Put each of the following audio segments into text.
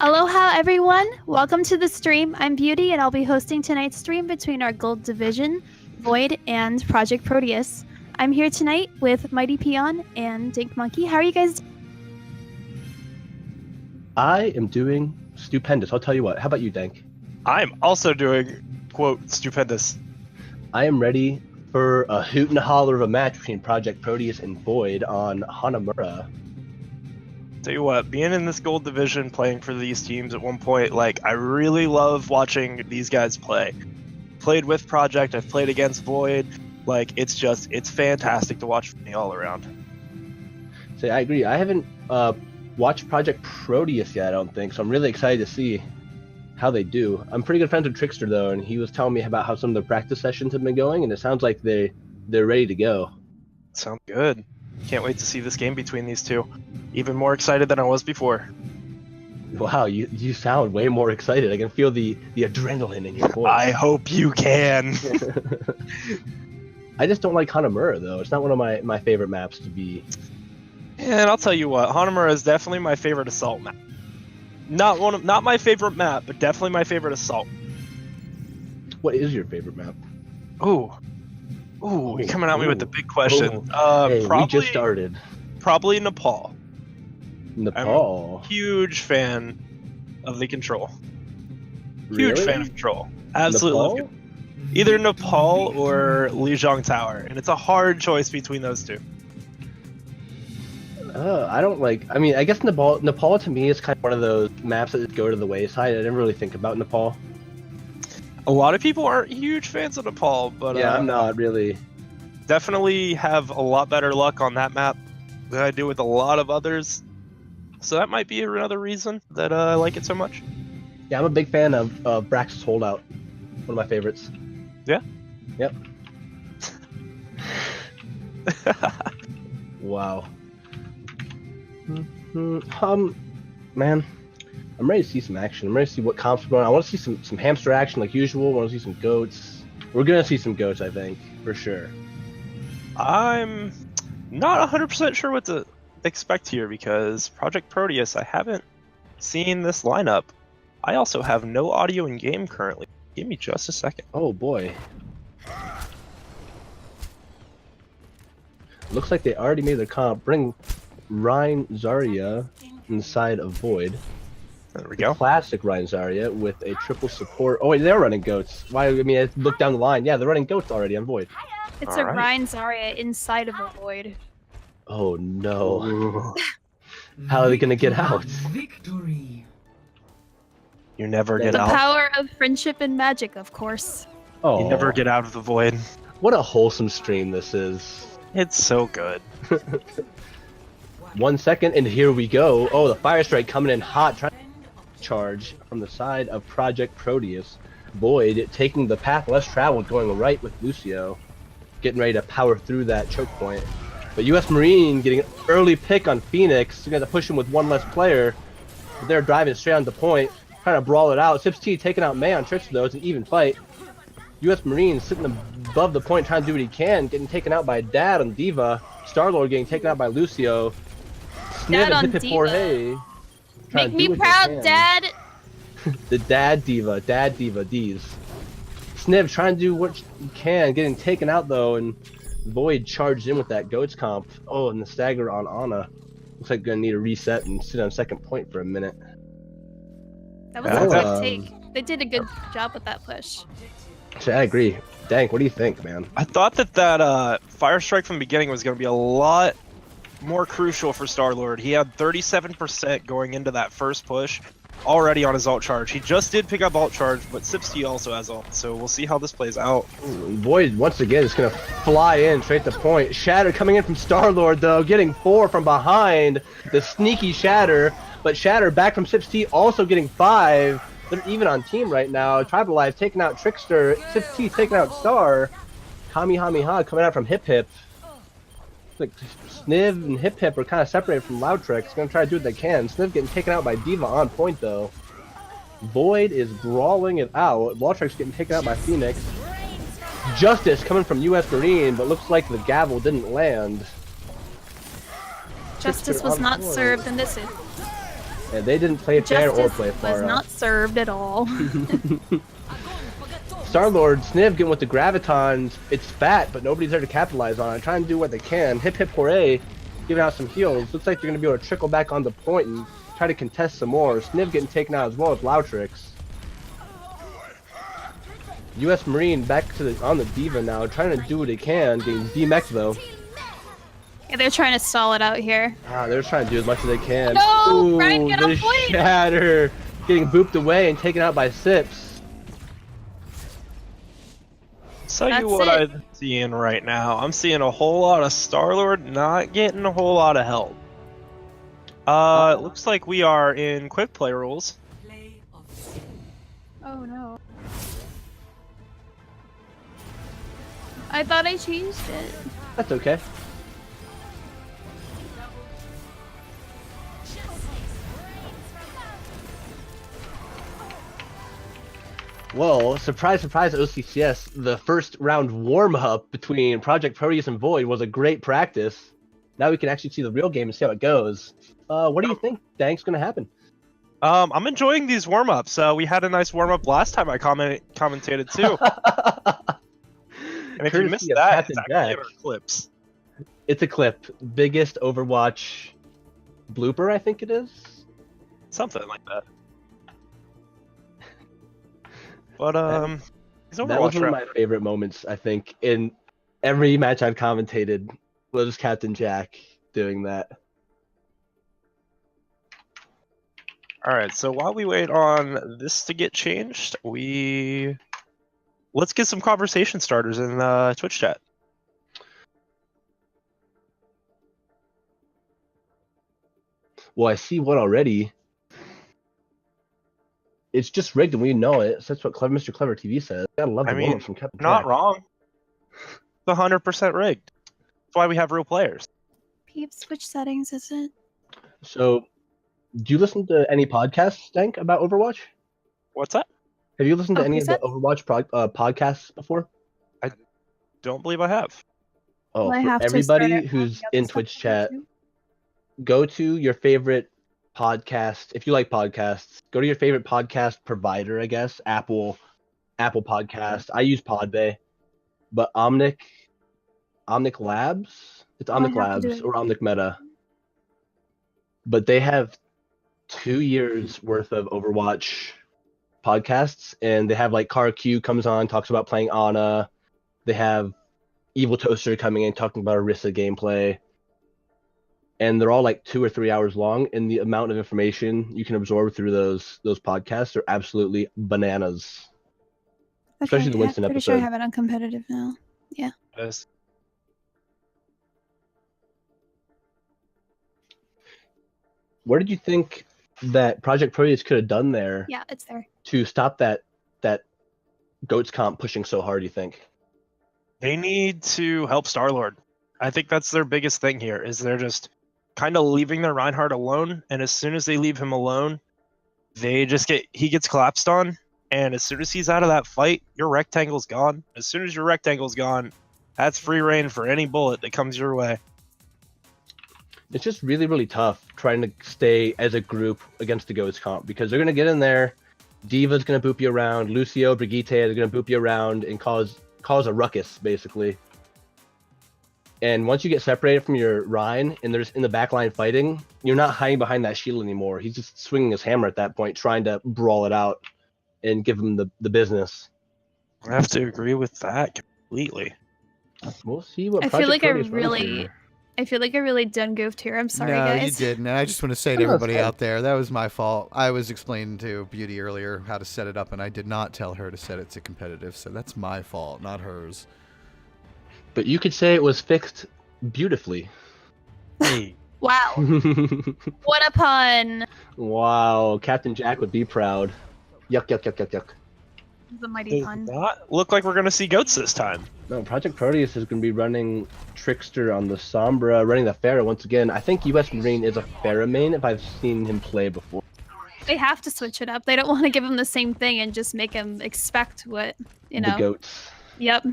Aloha everyone! Welcome to the stream. I'm Beauty and I'll be hosting tonight's stream between our Gold Division, Void, and Project Proteus. I'm here tonight with Mighty Peon and Dink Monkey. How are you guys doing? I am doing stupendous. I'll tell you what. How about you, Dank? I'm also doing, quote, stupendous. I am ready for a hoot and a holler of a match between Project Proteus and Void on Hanamura. Tell you what, being in this Gold Division, playing for these teams at one point, like, I really love watching these guys play. Played with Project, I've played against Void. Like, it's fantastic to watch me all around. So I agree. I haven't watched Project Proteus yet, I don't think, so I'm really excited to see how they do. I'm pretty good friends with Trickster, though, and he was telling me about how some of the practice sessions have been going, and it sounds like they're ready to go. Sounds good. Can't wait to see this game between these two. Even more excited than I was before. Wow, you sound way more excited. I can feel the adrenaline in your voice. I hope you can. I just don't like Hanamura, though. It's not one of my favorite maps to be. And I'll tell you what, Hanamura is definitely my favorite assault map. Not my favorite map, but definitely my favorite assault. What is your favorite map? Ooh, you're coming at me with the big question. Hey, probably, we just started. Probably Nepal. Nepal. I'm a huge fan of the control. Really? Huge fan of control. Absolutely love Nepal? it. Either Nepal or Lijiang Tower, and it's a hard choice between those two. I don't like. I mean, I guess Nepal to me is kind of one of those maps that just go to the wayside. I didn't really think about Nepal. A lot of people aren't huge fans of Nepal, but Yeah, I'm not really. Definitely have a lot better luck on that map than I do with a lot of others. So that might be another reason that I like it so much. Yeah, I'm a big fan of Brax's Holdout. One of my favorites. Yeah? Yep. Wow. Man, I'm ready to see some action. I'm ready to see what comps are going on. I want to see some hamster action like usual. I want to see some goats. We're gonna see some goats, I think, for sure. I'm not 100% sure what to expect here because Project Proteus, I haven't seen this lineup. I also have no audio in game currently. Give me just a second. Oh boy. Looks like they already made their comp. Bring Ryan Zarya inside of Void. There we go. Classic Ryan Zarya with a triple support. Oh wait, they're running goats. Why? I mean, look down the line. Yeah, they're running goats already on Void. It's All a right. Ryan Zarya inside of a Void. Oh no. How are they gonna get out? Victory. You never get The out. power of friendship and magic, of course. Oh, You never get out of the void. What a wholesome stream this is. It's so good. 1 second, and here we go. Oh, the Fire Strike coming in hot, trying to charge from the side of Project Proteus. Void taking the path less traveled, going right with Lucio, getting ready to power through that choke point. But U.S. Marine getting an early pick on Phoenix. They're going to push him with one less player. But they're driving straight on the point, trying to brawl it out. O.C.C taking out May on Trickster, though. It's an even fight. U.S. Marine sitting above the point, trying to do what he can, getting taken out by Dad on Diva. Star-Lord getting taken out by Lucio. Snib Dad on and Hip Diva. Jorge. Make me proud, Dad! The Dad Diva, D's. Snib trying to do what he can, getting taken out though, and Void charged in with that Goats comp. Oh, and the stagger on Ana. Looks like gonna need a reset and sit on second point for a minute. That was Yeah, a that- great take. They did a good job with that push. So I agree. Dank, what do you think, man? I thought that Fire Strike from the beginning was going to be a lot more crucial for Star-Lord. He had 37% going into that first push already on his alt charge. He just did pick up alt charge, but O.C.C also has alt, so we'll see how this plays out. Ooh, Void once again is gonna fly in straight to point. Shatter coming in from Star-Lord though, getting 4 from behind. The sneaky Shatter, but Shatter back from O.C.C also getting 5. They're even on team right now. Tribalize taking out Trickster, O.C.C taking out Star. Kamehameha coming out from Hip Hip. Like Sniv and Hip Hip are kind of separated from Loud Tricks. Gonna try to do what they can. Sniv getting taken out by Diva on point though. Void is brawling it out. Loud Tricks getting taken out by Phoenix. Justice coming from U.S. Marine, but looks like the gavel didn't land. Justice was not served in this. And they didn't play fair or Justice play was far not served at all. Star-Lord, Sniv getting with the Gravitons. It's fat, but nobody's there to capitalize on it. Trying to do what they can. Hip Hip Hooray, giving out some heals. Looks like they're going to be able to trickle back on the point and try to contest some more. Sniv getting taken out as well as Lautrix. U.S. Marine back on the Diva now, trying to do what they can. Getting DMX though. Yeah, they're trying to stall it out here. They're trying to do as much as they can. No! Ooh, Ryan, get the on point! Shatter getting booped away and taken out by Sips. Tell you what I'm seeing right now. I'm seeing a whole lot of Star-Lord not getting a whole lot of help. It looks like we are in quick play rules. Oh no. I thought I changed it. That's okay. Well, surprise, surprise, OCCS. The first round warm-up between Projekt Proteus and Void was a great practice. Now we can actually see the real game and see how it goes. What do you think, Dank's going to happen? I'm enjoying these warm-ups. We had a nice warm-up last time I commentated too. And if you missed that, it's actually in our clips. It's a clip. Biggest Overwatch blooper, I think it is. Something like that. But that was one of my favorite moments, I think, in every match I've commentated was Captain Jack doing that. Alright, so while we wait on this to get changed, let's get some conversation starters in Twitch chat. Well, I see one already. It's just rigged and we know it. So that's what Mr. Clever TV says. Gotta love the warm-ups from Captain not Jack. wrong. It's 100% rigged. That's why we have real players. Peeps, which settings is it? So, do you listen to any podcasts, Dank, about Overwatch? What's that? Have you listened to any of the Overwatch podcasts before? I don't believe I have. Oh, Well, for everybody who's in Twitch chat, go to your favorite podcast. If you like podcasts, go to your favorite podcast provider, I guess. Apple Podcast. I use Podbay. But Omnic Labs? It's Omnic Labs or Omnic Meta. But they have 2 years worth of Overwatch podcasts, and they have like Car Q comes on, talks about playing Ana. They have Evil Toaster coming in, talking about Orisa gameplay. And they're all like 2 or 3 hours long, and the amount of information you can absorb through those podcasts are absolutely bananas. Okay, Especially the Winston pretty episode. sure I have it on competitive now. Yeah. Yes. What did you think that Projekt Proteus could have done there? Yeah, it's there. To stop that Goats comp pushing so hard, you think? They need to help Star-Lord. I think that's their biggest thing here, is they're just kind of leaving their Reinhardt alone, and as soon as they leave him alone, he gets collapsed on, and as soon as he's out of that fight, your rectangle's gone. As soon as your rectangle's gone, that's free reign for any bullet that comes your way. It's just really, really tough trying to stay as a group against the Goats comp, because they're going to get in there, Diva's going to boop you around, Lucio, Brigitte are going to boop you around and cause a ruckus, basically. And once you get separated from your Rhine and there's in the backline fighting, you're not hiding behind that shield anymore. He's just swinging his hammer at that point, trying to brawl it out and give him the business. I have to agree with that completely. We'll see what I feel like I I really done goofed here. I'm sorry, guys. No, you didn't. And I just want to say to everybody out there, that was my fault. I was explaining to Beauty earlier how to set it up, and I did not tell her to set it to competitive, so that's my fault, not hers. But you could say it was fixed beautifully. Hey. Wow. What a pun. Wow, Captain Jack would be proud. Yuck, yuck, yuck, yuck, yuck. The mighty pun. Does not look like we're going to see goats this time. No, Projekt Proteus is going to be running Trickster on the Sombra, running the Pharah once again. I think US Marine is a Pharah main if I've seen him play before. They have to switch it up. They don't want to give him the same thing and just make him expect what, The goats. Yep.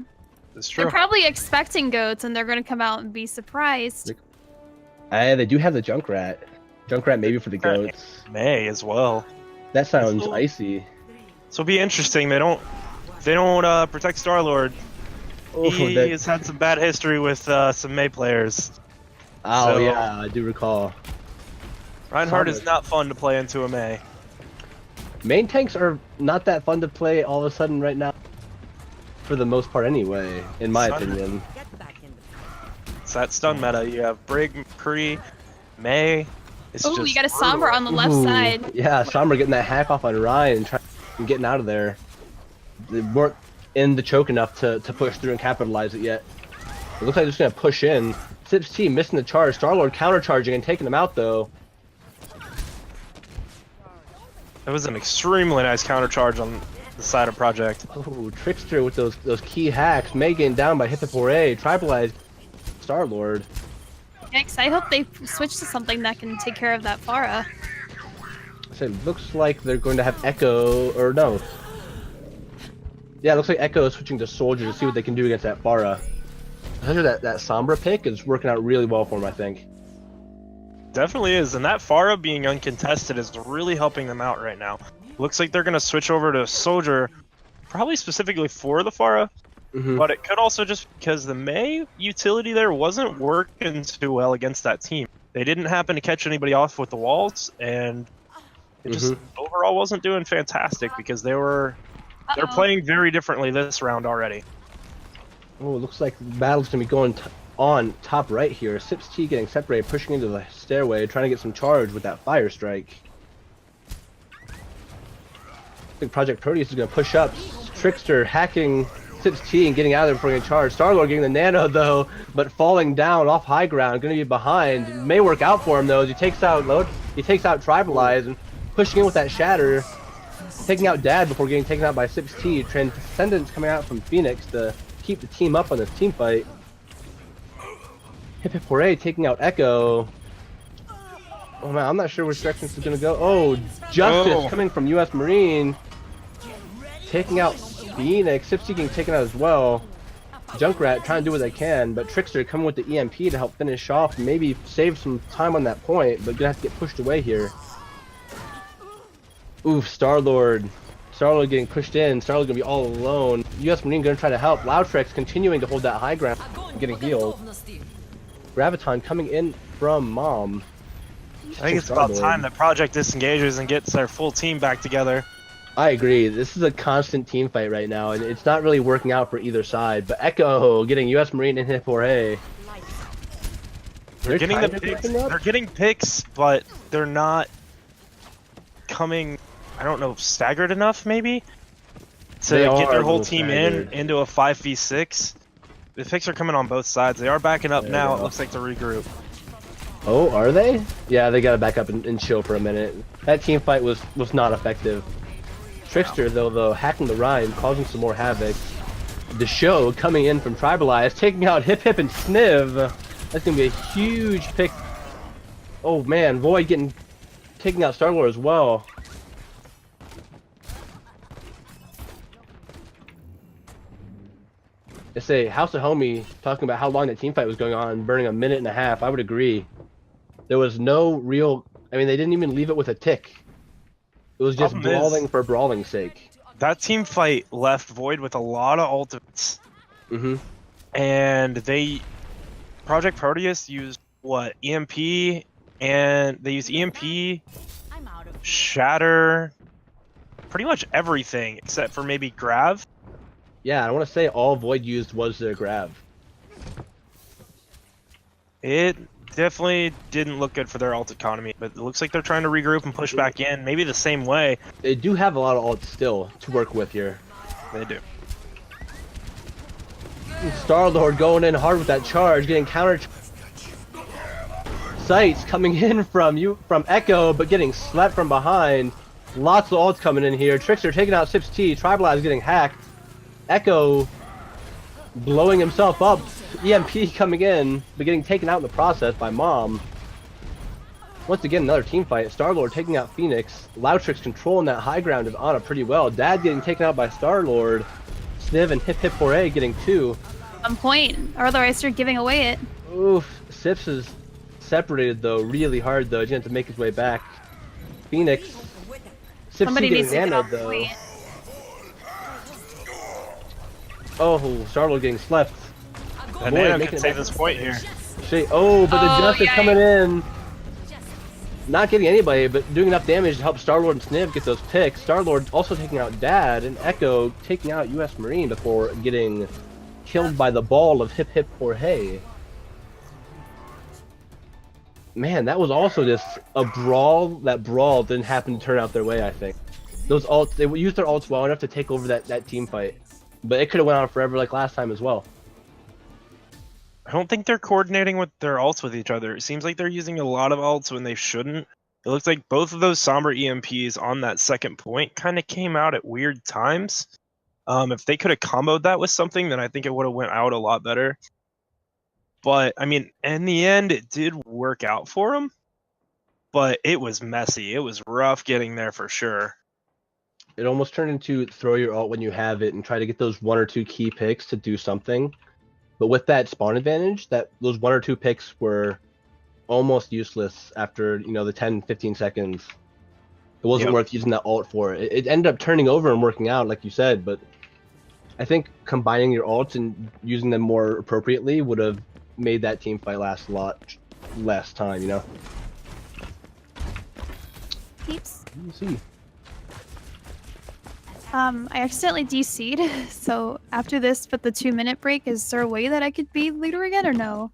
It's true. They're probably expecting goats, and they're going to come out and be surprised. They do have the Junkrat. Junkrat maybe for the goats. May as well. That sounds This'll- icy. This will be interesting. They don't protect Star-Lord. Oh, He that- has had some bad history with some May players. oh so- yeah, I do recall. Reinhardt is Solid. not fun to play into a May. Main tanks are not that fun to play all of a sudden right now. For the most part anyway, in my Son. opinion. It's that stun meta. You have Brig, McCree, May. It's Oh, just you got a brutal. Sombra on the left Ooh, side. Yeah, Sombra getting that hack off on Ryan and getting out of there. They weren't in the choke enough to push through and capitalize it yet. It looks like they're just going to push in. Sips T missing the charge. Star-Lord countercharging and taking him out though. That was an extremely nice counter charge on the side of Projekt. Oh, Trickster with those key hacks. May getting down by Hippopore. Tribalize Star-Lord. Yikes, I hope they switch to something that can take care of that Pharah. So it looks like they're going to have Echo, or no. Yeah, it looks like Echo is switching to Soldier to see what they can do against that Pharah. Especially that Sombra pick is working out really well for him, I think. Definitely is, and that Pharah being uncontested is really helping them out right now. Looks like they're going to switch over to Soldier, probably specifically for the Pharah, but it could also just because the May utility there wasn't working too well against that team. They didn't happen to catch anybody off with the walls, and it just overall wasn't doing fantastic because they're playing very differently this round already. Oh, it looks like the battle's going to be going on top right here. Sips T getting separated, pushing into the stairway, trying to get some charge with that fire strike. I think Projekt Proteus is going to push up. Trickster hacking Sips T and getting out of there before getting charged. Star-Lord getting the nano though, but falling down off high ground, going to be behind. May work out for him though as he takes out Tribalize and pushing in with that shatter, taking out Dad before getting taken out by Sips T. Transcendence coming out from Phoenix to keep the team up on this team fight. Hippopore taking out Echo. Oh man, I'm not sure which direction this is gonna go. Oh, Justice coming from US Marine. Taking out Phoenix. Sipsy getting taken out as well. Junkrat trying to do what they can, but Trickster coming with the EMP to help finish off, maybe save some time on that point, but gonna have to get pushed away here. Oof, Star-Lord. Star-Lord getting pushed in. Star-Lord gonna be all alone. US Marine gonna try to help. Loudtrex continuing to hold that high ground, getting healed. Graviton coming in from Mom. I think it's about time that Projekt disengages and gets their full team back together. I agree. This is a constant team fight right now, and it's not really working out for either side. But Echo getting US Marine and Hippopore. They're getting the picks. They're getting picks, but they're not coming. I don't know, staggered enough maybe to get their whole team into a 5v6. The picks are coming on both sides. They are backing up now. It looks like to regroup. Oh, are they? Yeah, they gotta back up and chill for a minute. That team fight was not effective. Trickster though hacking the Rhine, causing some more havoc. The show coming in from Tribalize, taking out Hip and Sniv. That's gonna be a huge pick. Oh man, Void taking out Star-Lord as well. They say House of Homie talking about how long that team fight was going on, burning a minute and a half. I would agree. There was no real. I mean, they didn't even leave it with a tick. It was just brawling for brawling's sake. That team fight left Void with a lot of ultimates. And Projekt Proteus used what? EMP, and they used EMP, Shatter, pretty much everything except for maybe Grav. Yeah, I want to say all Void used was their Grav. It definitely didn't look good for their ult economy, but it looks like they're trying to regroup and push back in, maybe the same way. They do have a lot of ults still to work with here. They do. Star-Lord going in hard with that charge, getting counter. Sights coming in from Echo, but getting slapped from behind. Lots of ults coming in here. Trickster taking out Sips T. Tribalize getting hacked. Echo blowing himself up. EMP coming in, but getting taken out in the process by Mom. Once again, another team fight. Star-Lord taking out Phoenix. Loudtrix controlling that high ground of Ana pretty well. Dad getting taken out by Star-Lord. Sniv and Hippopore getting 2. One point, or otherwise you're giving away it. Oof, Sips is separated though, really hard though. He's gonna have to make his way back. Phoenix. Somebody needs to get nanoed off though. point. Oh, Star-Lord getting slept. And Nano can save this point here. Oh, but the Justice yikes. coming in. Not getting anybody, but doing enough damage to help Star-Lord and Sniv get those picks. Star-Lord also taking out Dad, and Echo taking out U.S. Marine before getting killed by the ball of Hip Hip Jorge. Man, that was also just a brawl. That brawl didn't happen to turn out their way, I think. Those ults, they used their ults well enough to take over that team fight. But it could have went on forever like last time as well. I don't think they're coordinating with their ults with each other. It seems like they're using a lot of ults when they shouldn't. It looks like both of those Somber EMPs on that second point kind of came out at weird times. If they could have comboed that with something, then I think it would have went out a lot better. But, I mean, in the end, it did work out for them. But it was messy. It was rough getting there for sure. It almost turned into throw your ult when you have it and try to get those 1 or 2 key picks to do something. But with that spawn advantage, those 1 or 2 picks were almost useless after, the 10-15 seconds. It wasn't worth using that ult for. It ended up turning over and working out, like you said, but I think combining your ults and using them more appropriately would have made that team fight last a lot less time, Peeps. Let me see. I accidentally DC'd, so after this, but the 2-minute break, is there a way that I could be leader again, or no?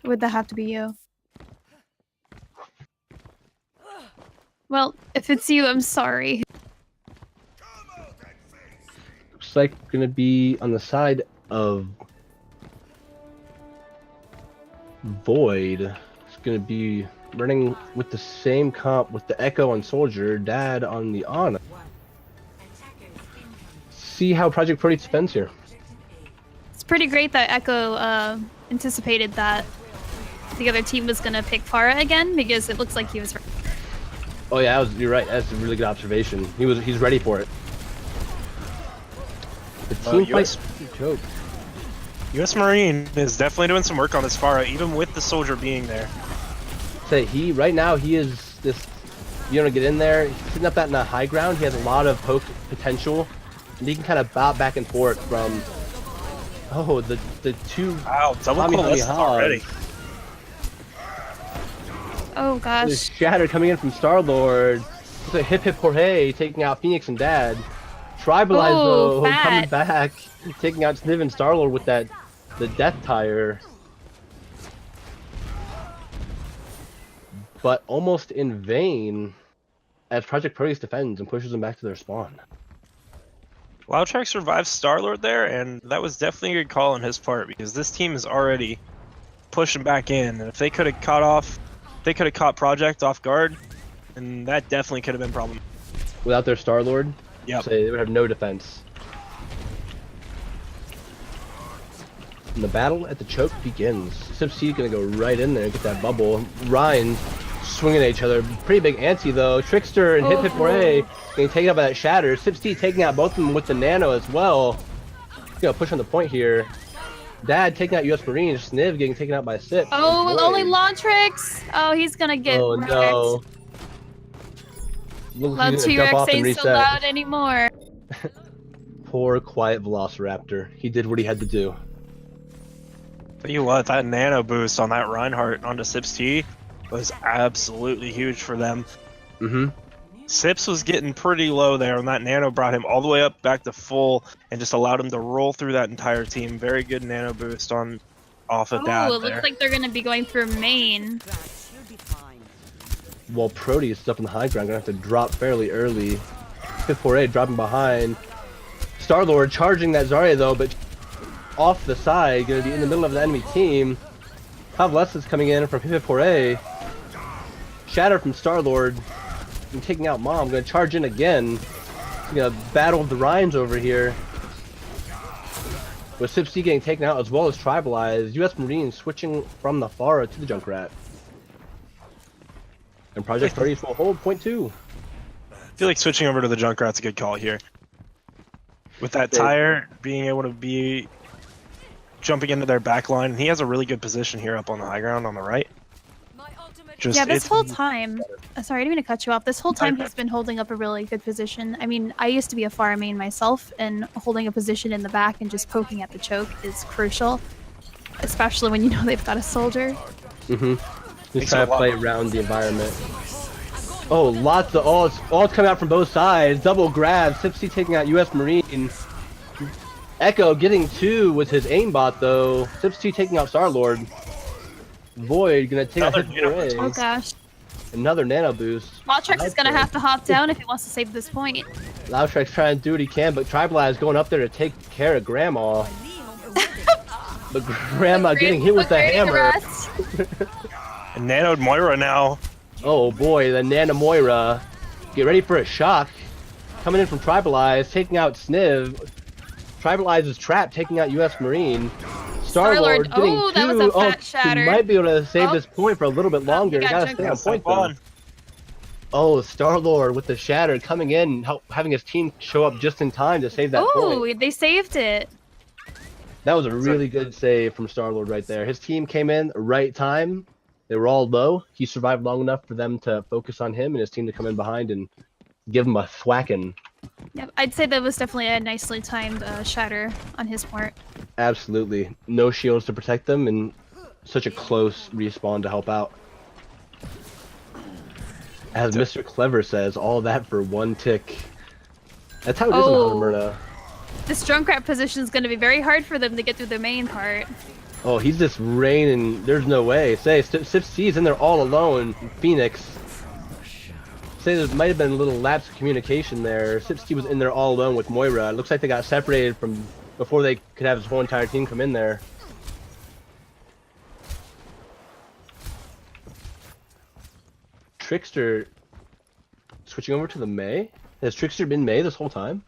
Or would that have to be you? Well, if it's you, I'm sorry. Looks like gonna be on the side of Void. It's gonna be running with the same comp with the Echo on Soldier, Dad on the Ana. See how Project Proteus defends here. It's pretty great that Echo anticipated that the other team was gonna pick Pharah again, because it looks like he was. Oh yeah, you're right. That's a really good observation. He's ready for it. The team fight joke. U.S. Marine is definitely doing some work on this Pharah, even with the Soldier being there. Say right now he is this. You want to get in there. He's sitting up that in the high ground. He has a lot of poke potential, and he can kind of bob back and forth from. Oh, the 2. Wow, double coalescence already. Oh gosh. There's Shatter coming in from Star-Lord. Looks like Hip Hip Jorge taking out Phoenix and Dad. Tribalize though, coming back, taking out Sniv and Star-Lord with the Death Tire. But almost in vain as Project Proteus defends and pushes them back to their spawn. Loudtrack survived Star-Lord there, and that was definitely a good call on his part, because this team is already pushing back in. And if they could have caught Project off guard, and that definitely could have been a problem. Without their Star-Lord, Yep. so they would have no defense. And the battle at the choke begins. O.C.C gonna go right in there and get that bubble. Ryan swinging at each other. Pretty big anti though. Trickster and Hip Hip Hooray getting taken out by that Shatter. O.C.C taking out both of them with the Nano as well. Gonna push on the point here. Dad taking out U.S. Marine. Sniv getting taken out by Sip. Oh, only Launtrix! Oh, he's gonna get Oh wrecked. no. Looks like he's gonna jump off and ain't so loud anymore. Poor quiet Velociraptor. He did what he had to do. Tell you what, that nano boost on that Reinhardt onto Sips T was absolutely huge for them. Sips was getting pretty low there, and that nano brought him all the way up back to full and just allowed him to roll through that entire team. Very good nano boost off of Dad. Oh, it looks like they're gonna be going through main. While Proteus is up in the high ground, gonna have to drop fairly early. 5-4-8 dropping behind. Star-Lord charging that Zarya though, but off the side, gonna be in the middle of the enemy team. Pavles's coming in from 5-4-8. Shatter from Star-Lord and taking out Mom. Gonna charge in again. Gonna battle the Ryans over here. With Sip-C getting taken out as well as Tribalize. U.S. Marines switching from the Pharah to the Junkrat. And Project Proteus will hold point 2. I feel like switching over to the Junkrat's a good call here. With that tire being able to be jumping into their back line, he has a really good position here up on the high ground on the right. Just, Yeah, this it's whole time, sorry, I didn't mean to cut you off. This whole time he's been holding up a really good position. I mean, I used to be a far main myself, and holding a position in the back and just poking at the choke is crucial, especially when you know they've got a soldier. Just try to play around the environment. Oh, lots of ults coming out from both sides. Double grab. O.C.C taking out U.S. Marine. Echo getting 2 with his aimbot though. O.C.C taking out Star-Lord. Void gonna take out his Oh gosh. Another nano boost. Maltrex is gonna have to hop down if he wants to save this point. Loudtrex trying to do what he can, but Tribalize going up there to take care of Grandma. But Grandma getting hit with the hammer. And nanoed Moira now. Oh boy, the Nana Moira. Get ready for a shock. Coming in from Tribalize, taking out Sniv. Tribalize is trapped, taking out U.S. Marine. Star-Lord getting 2. That was a fat shatter. He might be able to save this point for a little bit longer. He got Gotta stay on point though. Oh, Star-Lord with the shatter coming in, having his team show up just in time to save that point. Oh, they saved it. That was a really good save from Star-Lord right there. His team came in right time. They were all low. He survived long enough for them to focus on him and his team to come in behind and give him a thwacking. Yeah, I'd say that was definitely a nicely timed shatter on his part. Absolutely. No shields to protect them and such a close respawn to help out. As Mr. Clever says, all that for 1 tick. That's how it is in Alberta. This Junkrat position is going to be very hard for them to get through the main part. Oh, he's just raining. There's no way. Say, O.C.C is in there all alone. Phoenix. Say there might have been a little lapse of communication there. O.C.C was in there all alone with Moira. It looks like they got separated from before they could have his whole entire team come in there. Trickster switching over to the Mei? Has Trickster been Mei this whole time?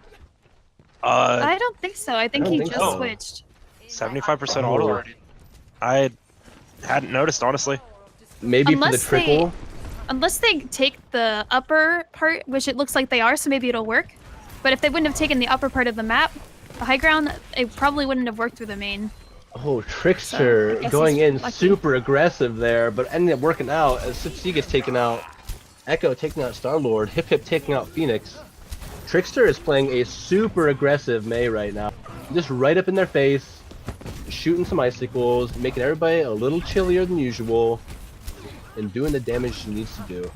I don't think so. I think he just so. switched. 75% auto already. I hadn't noticed, honestly. Maybe for the trickle? Unless they take the upper part, which it looks like they are, so maybe it'll work. But if they wouldn't have taken the upper part of the map, the high ground, it probably wouldn't have worked through the main. Oh, Trickster going in super aggressive there, but ended up working out as O.C.C gets taken out. Echo taking out Star-Lord, Hip Hip taking out Phoenix. Trickster is playing a super aggressive Mei right now. Just right up in their face, shooting some icicles, making everybody a little chillier than usual, and doing the damage she needs to do.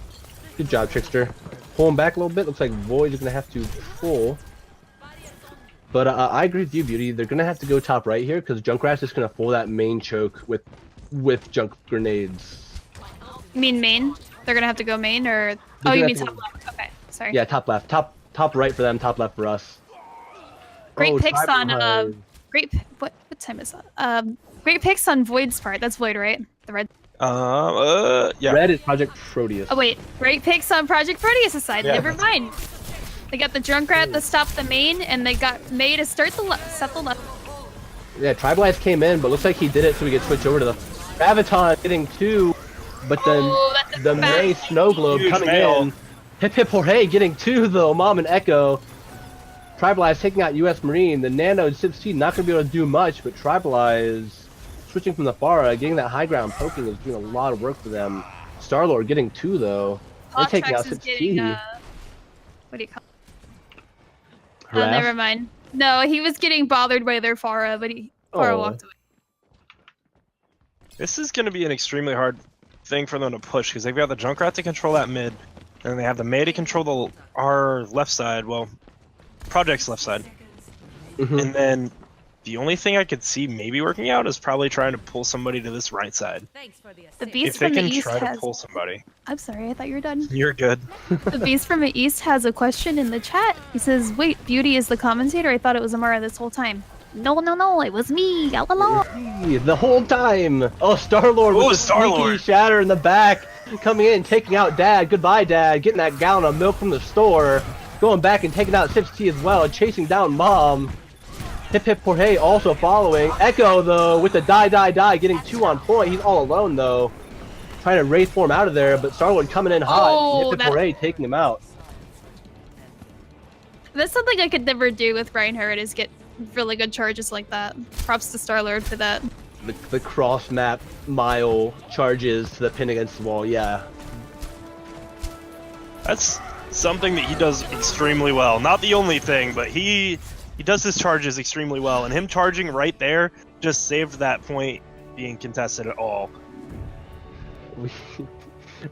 Good job, Trickster. Pulling back a little bit, looks like Void is going to have to pull. But I agree with you, Beauty. They're going to have to go top right here, because Junkrat's just going to pull that main choke with junk grenades. You mean main? They're going to have to go main, or... Oh, you mean top left. Okay, sorry. Yeah, top left. Top right for them, top left for us. Great picks on... What time is that? Great picks on Void's part. That's Void, right? The red... Yeah. Red is Projekt Proteus. Oh, wait. Great picks on Projekt Proteus' side. Yeah. Never mind. They got the Junkrat to stop the main, and they got Mei to start the left. Yeah, Tribalize came in, but looks like he did it so we could switch over to the Graviton getting 2, but then the Mei Snow Globe coming in. Hip Hip Jorge getting 2 though, Mom and Echo. Tribalize taking out U.S. Marine. The Nano and O.C.C not going to be able to do much, but Tribalize switching from the Pharah, getting that high ground poking is doing a lot of work for them. Star-Lord getting 2 though. They're taking out O.C.C. What do you call it? Oh, never mind. No, he was getting bothered by their Pharah, but Pharah walked away. This is going to be an extremely hard thing for them to push, because they've got the Junkrat to control that mid, and they have the Mei to control our left side, well, Projekt's left side. And then the only thing I could see maybe working out is probably trying to pull somebody to this right side. The beast if they from can the east try has... to pull somebody. I'm sorry, I thought you were done. You're good. The beast from the east has a question in the chat. He says, wait, Beauty is the commentator? I thought it was Amara this whole time. No, it was me all along. The whole time. Oh, Star-Lord with the sneaky shatter in the back. Coming in, taking out Dad. Goodbye, Dad. Getting that gallon of milk from the store. Going back and taking out O.C.C as well. Chasing down Mom. Hip Hip Jorge also following. Echo, though, with the die. Getting 2 on point. He's all alone, though. Trying to Wraith form out of there, but Star-Lord coming in hot. Hip Hip Jorge taking him out. That's something I could never do with Reinhardt, is get really good charges like that. Props to Star-Lord for that. the cross map mile charges to the pin against the wall. Yeah, That's something that he does extremely well. Not the only thing, but he does his charges extremely well, and him charging right there just saved that point being contested at all.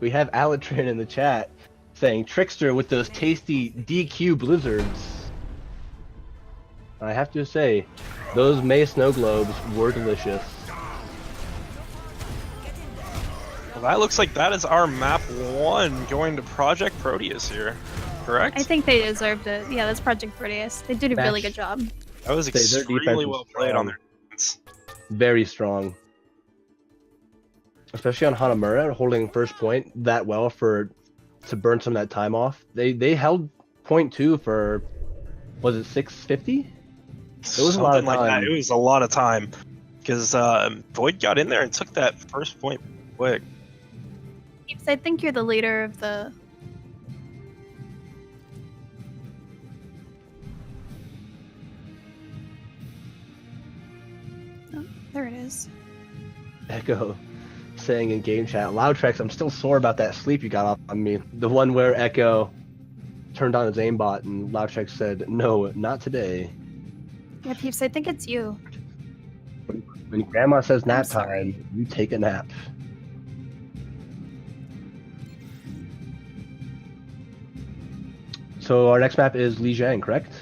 we have Alatrin in the chat saying Trickster with those tasty DQ blizzards. I have to say, those May snow globes were delicious. Well, that looks like that is our map 1 going to Projekt Proteus here, correct? I think they deserved it. Yeah, that's Projekt Proteus. They did a really good job. That was Their defense extremely was well played strong. on their defense. Very strong. Especially on Hanamura, holding first point that well to burn some of that time off. They held point 2 for, was it 650? It was a lot of Something like time. that. It was a lot of time because Void got in there and took that first point quick. Peeps, I think you're the leader of the. Oh, there it is. Echo saying in game chat, Loudtrex, I'm still sore about that sleep you got off on me. The one where Echo turned on his aimbot and Loudtrex said, no, not today. Yeah, Peeps, I think it's you. When grandma says nap sorry. time, you take a nap. So our next map is Lijiang, correct?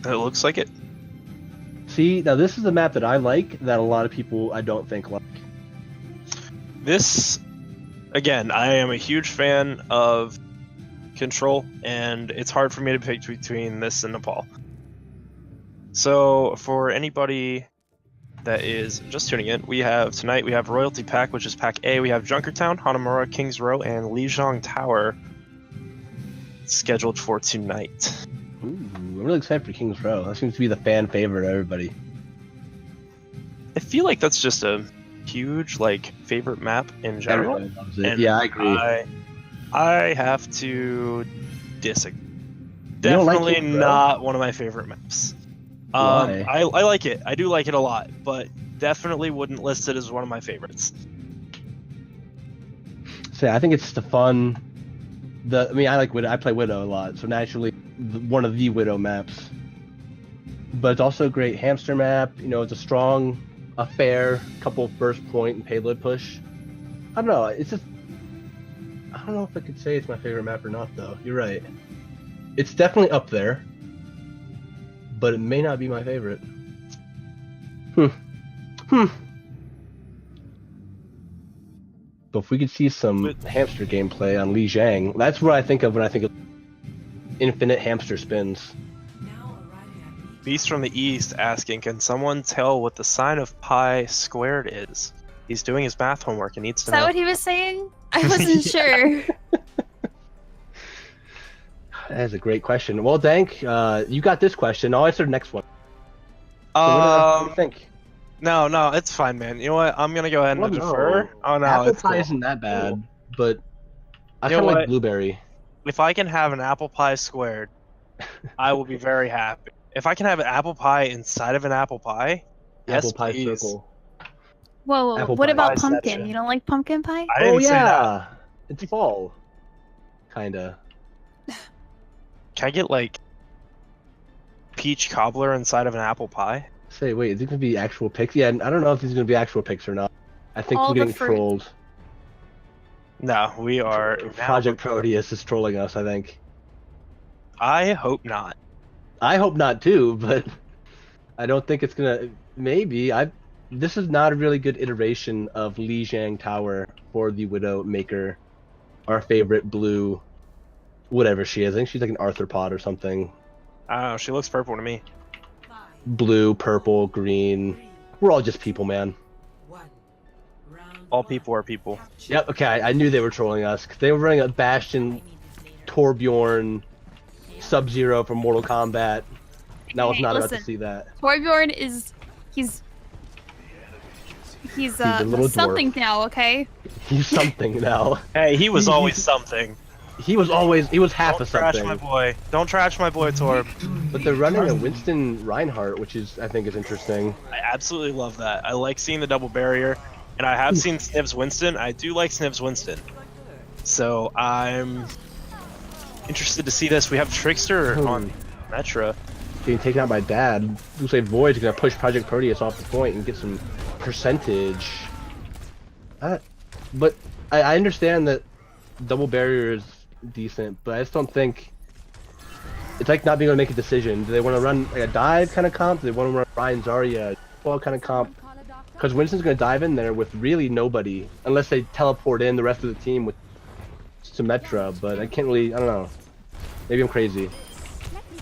It looks like it. See, now this is a map that I like that a lot of people I don't think like. This, again, I am a huge fan of Control, and it's hard for me to pick between this and Nepal. So, for anybody that is just tuning in, tonight we have Royalty Pack, which is Pack A. We have Junkertown, Hanamura, Kings Row, and Lijiang Tower scheduled for tonight. Ooh, I'm really excited for King's Row. That seems to be the fan favorite of everybody. I feel like that's just a huge, favorite map in general. Everybody loves it. And Yeah, I agree. I have to disagree. don't like Definitely Kings Row? not one of my favorite maps. Why? I like it. I do like it a lot, but definitely wouldn't list it as one of my favorites. So I think it's just a fun. I like Widow. I play Widow a lot, so naturally one of the Widow maps. But it's also a great hamster map. It's a fair couple first point and payload push. I don't know. It's just. I don't know if I could say it's my favorite map or not, though. You're right. It's definitely up there, but it may not be my favorite. But if we could see some hamster gameplay on Lijiang, that's what I think of when I think of infinite hamster spins. Beast from the East asking, can someone tell what the sign of pi squared is? He's doing his math homework and needs Is to that know. what he was saying? I wasn't sure. That is a great question. Well, Dank, you got this question. I'll answer the next one. So what do you think? No, it's fine, man. You know what? I'm gonna go ahead and defer. Oh no, apple it's pie cool. isn't that bad, but I You kind know of like what? blueberry. If I can have an apple pie squared, I will be very happy. If I can have an apple pie inside of an apple pie, yes, Apple pie please. circle. Whoa, Apple what pie about pie pumpkin? section. You don't like pumpkin pie? I didn't say that. Yeah, it's fall, kinda. Can I get peach cobbler inside of an apple pie? Say, wait, is it gonna be actual pics? Yeah, I don't know if these are gonna be actual pics or not. I think All we're the getting fruit. trolled. No, we are. Projekt Proteus is trolling us, I think. I hope not. I hope not too, but I don't think it's gonna. Maybe this is not a really good iteration of Lijiang Tower for the Widow Maker, our favorite blue, whatever she is. I think she's like an arthropod or something. I don't know. She looks purple to me. Blue, purple, green. We're all just people, man. All people are people. Yep. Okay, I knew they were trolling us because they were running a Bastion, Torbjorn, Sub-Zero from Mortal Kombat. And I was Hey, not about to listen. see that. Torbjorn he's a little something dwarf. now, okay? He's something now. Hey, he was always something. He was half Don't of trash something. my boy. Don't trash my boy, Torb. But they're running a Winston Reinhardt, which is I think is interesting. I absolutely love that. I like seeing the double barrier, and I have seen Sniv's Winston. I do like Sniv's Winston. So I'm interested to see this. We have Trickster on Metra. Getting taken out by Dad. Looks like Void's gonna push Project Proteus off the point and get some percentage. But I understand that double barrier is decent, but I just don't think it's like not being able to make a decision. Do they want to run like a dive kind of comp? Do they want to run Ryan Zarya ball kind of comp? Because Winston's gonna dive in there with really nobody unless they teleport in the rest of the team with Symmetra. But I can't really. I don't know. Maybe I'm crazy.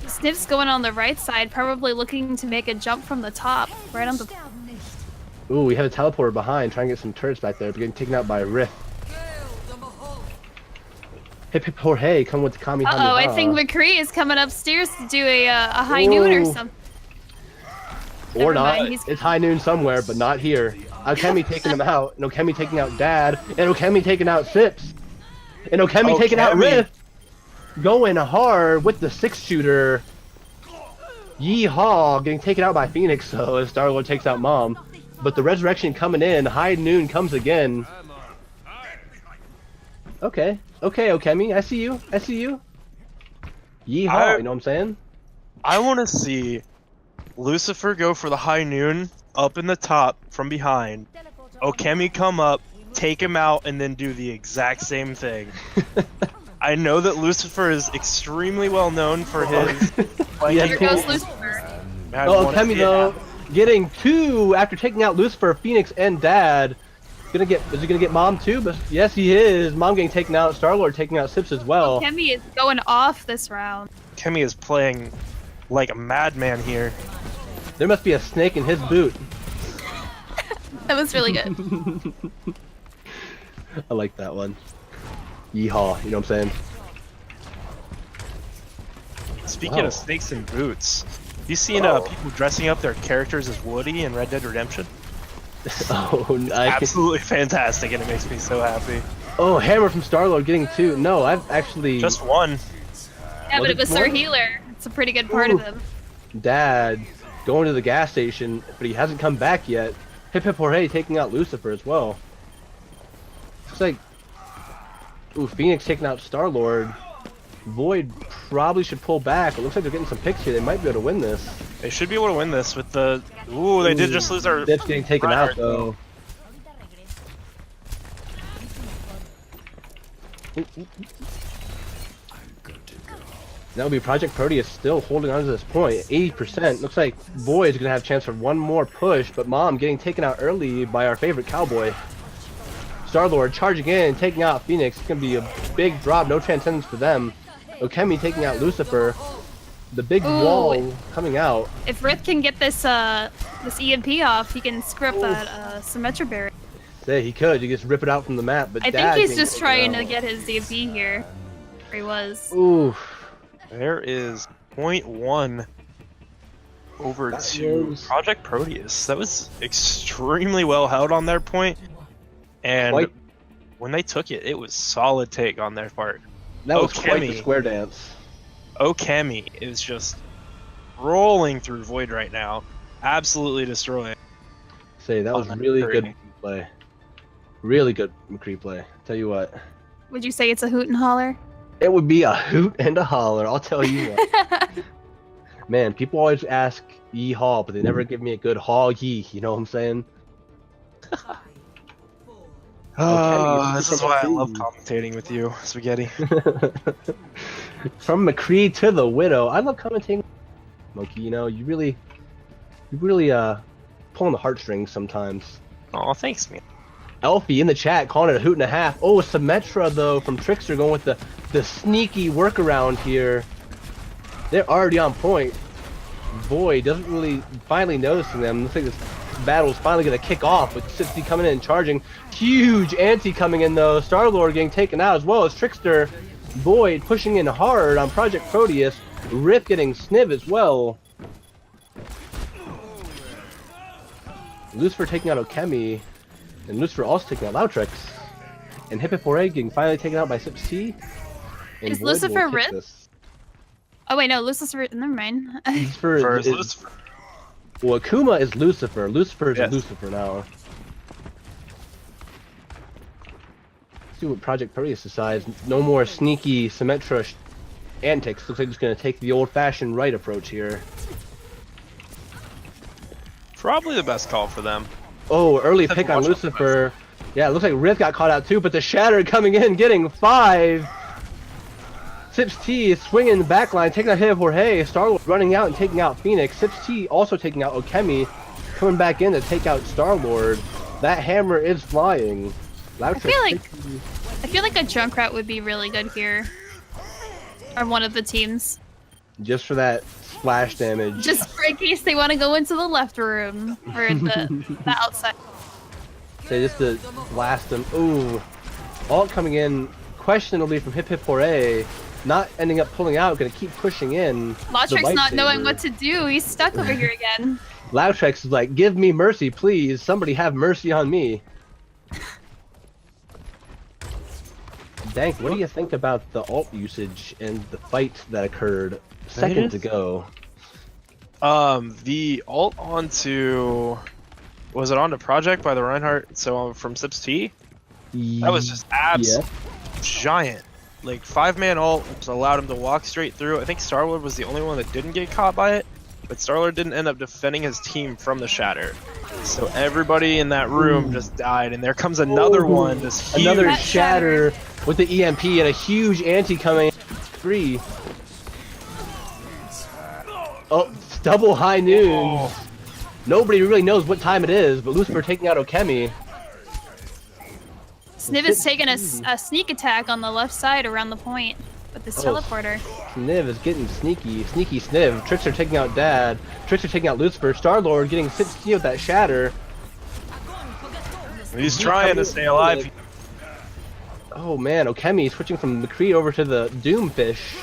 Sniv's going on the right side, probably looking to make a jump from the top, right on the. Ooh, we have a teleporter behind, trying to get some turrets back there, but getting taken out by Rift. Hip hip Jorge, come with the Kamehameha. Uh-oh, I think McCree is coming upstairs to do a high noon or Ooh. something. Or Never not. mind, he's- It's high noon somewhere, but not here. Okemi taking him out, and Okemi taking out Dad, and Okemi taking out Sips, and Okemi taking out Okemi. Rift. Going hard with the 6-shooter. Yeehaw, getting taken out by Phoenix, so as Star-Lord takes out Mom. But the resurrection coming in, high noon comes again. Okay, Okemi, I see you. Yeehaw, you know what I'm saying? I want to see Lucifer go for the high noon up in the top from behind. Okemi come up, take him out, and then do the exact same thing. I know that Lucifer is extremely well known for his. Yeah, Here goes Lucifer. Oh, Okemi though, getting 2 after taking out Lucifer, Phoenix, and Dad. Is he gonna get Mom too? But yes, he is. Mom getting taken out. Star-Lord taking out Sips as well. Kemi is going off this round. Okemi is playing like a madman here. There must be a snake in his boot. That was really good. I like that one. Yeehaw, you know what I'm saying? Speaking Wow. of snakes and boots, you seen Oh. people dressing up their characters as Woody in Red Dead Redemption? Oh, Absolutely fantastic, and it makes me so happy. Oh, Hammer from Star-Lord getting 2. No, I've actually... Just one. Yeah, Was but it it was Sir more? Healer. It's a pretty good part Ooh. of him. Dad going to the gas station, but he hasn't come back yet. Hip Hip Jorge taking out Lucifer as well. Looks like... Ooh, Phoenix taking out Star-Lord. Void probably should pull back. It looks like they're getting some picks here. They might be able to win this. They should be able to win this with the... Ooh, they did just lose their... That's getting taken out, though. That would be Project Proteus still holding on to this point. 80%. Looks like Void's going to have a chance for one more push, but Mom getting taken out early by our favorite Cowboy. Star-Lord charging in, taking out Phoenix. It's going to be a big drop. No transcendence for them. Okemi taking out Lucifer. The big Ooh. wall coming out. If Rith can get this this EMP off, he can screw up that Symmetra barrier. Say he could. You just rip it out from the map, but I Dad think he's can just get it trying to out. get his EMP here. Where he was. Ooh. There is 0.1 over That to was- Project Proteus. That was extremely well held on their point, and Quite- when they took it, it was solid take on their part. That was quite the Okemi. square dance. Okemi is just rolling through Void right now, absolutely destroying. Say that was Oh, really McCree. good McCree play. Really good McCree play. Tell you what. Would you say it's a hoot and holler? It would be a hoot and a holler, I'll tell you what. Man, people always ask yee haw, but they never give me a good haw yee, you know what I'm saying? This is why I love commentating with you, Spaghetti. From McCree to the Widow. I love commentating. Monkey, you know, you really pull on the heartstrings sometimes. Oh, thanks, man. Elfie in the chat calling it a hoot and a half. Oh, Symmetra though from Trickster going with the sneaky workaround here. They're already on point. Void doesn't really finally noticing them. Looks like this battle's finally gonna kick off with O.C.C coming in and charging. Huge anti coming in though. Star-Lord getting taken out as well as Trickster. Void pushing in hard on Project Proteus. Rip getting sniv as well. Lucifer taking out Okemi. And Lucifer also taking out Lautrix. And Hip Hip Hooray getting finally taken out by O.C.C. And Is Void will Lucifer take Rift? this. Oh wait, no, Lucifer. Never mind. Lucifer First, is, Lucifer. well, Akuma is Lucifer. Lucifer is Yes. Lucifer now. See what Project Proteus decides. No more sneaky Symmetra antics. Looks like he's going to take the old-fashioned right approach here. Probably the best call for them. Oh, early Have pick to on watch out for Lucifer. Yeah, it looks like Rift got caught out too, but the Shatter coming in, getting 5. Sips T is swinging in the back line, taking a hit of Jorge. Star-Lord running out and taking out Phoenix. Sips T also taking out Okemi, coming back in to take out Star-Lord. That hammer is flying. I feel like a Junkrat would be really good here. Or one of the teams. Just for that splash damage. Just for in case they want to go into the left room. Or the outside. Say just to blast them. Ooh. Alt coming in questionably from Hip Hip Hooray. Not ending up pulling out, gonna keep pushing in. Lautrex's not knowing what to do. He's stuck over here again. Lautrec is like, give me mercy, please. Somebody have mercy on me. Dank, what do you think about the alt usage and the fight that occurred seconds ago? The ult onto... Was it onto Project by the Reinhardt? So from Sips T? That was just giant. Like 5-man ult just allowed him to walk straight through. I think Star-Lord was the only one that didn't get caught by it, but Star-Lord didn't end up defending his team from the Shatter. So everybody in that room just died, and there comes another one. This huge Another Shatter with the EMP and a huge anti coming. 3. Oh, it's double high noon. Nobody really knows what time it is, but Lucifer taking out Okemi. Sniv is taking a sneak attack on the left side around the point with this teleporter. Sniv is getting sneaky. Sneaky Sniv. Trickster taking out Dad. Trickster taking out Lucifer. Star-Lord getting 60 with that Shatter. He's trying to stay alive. Oh man, Okemi switching from McCree over to the Doomfish.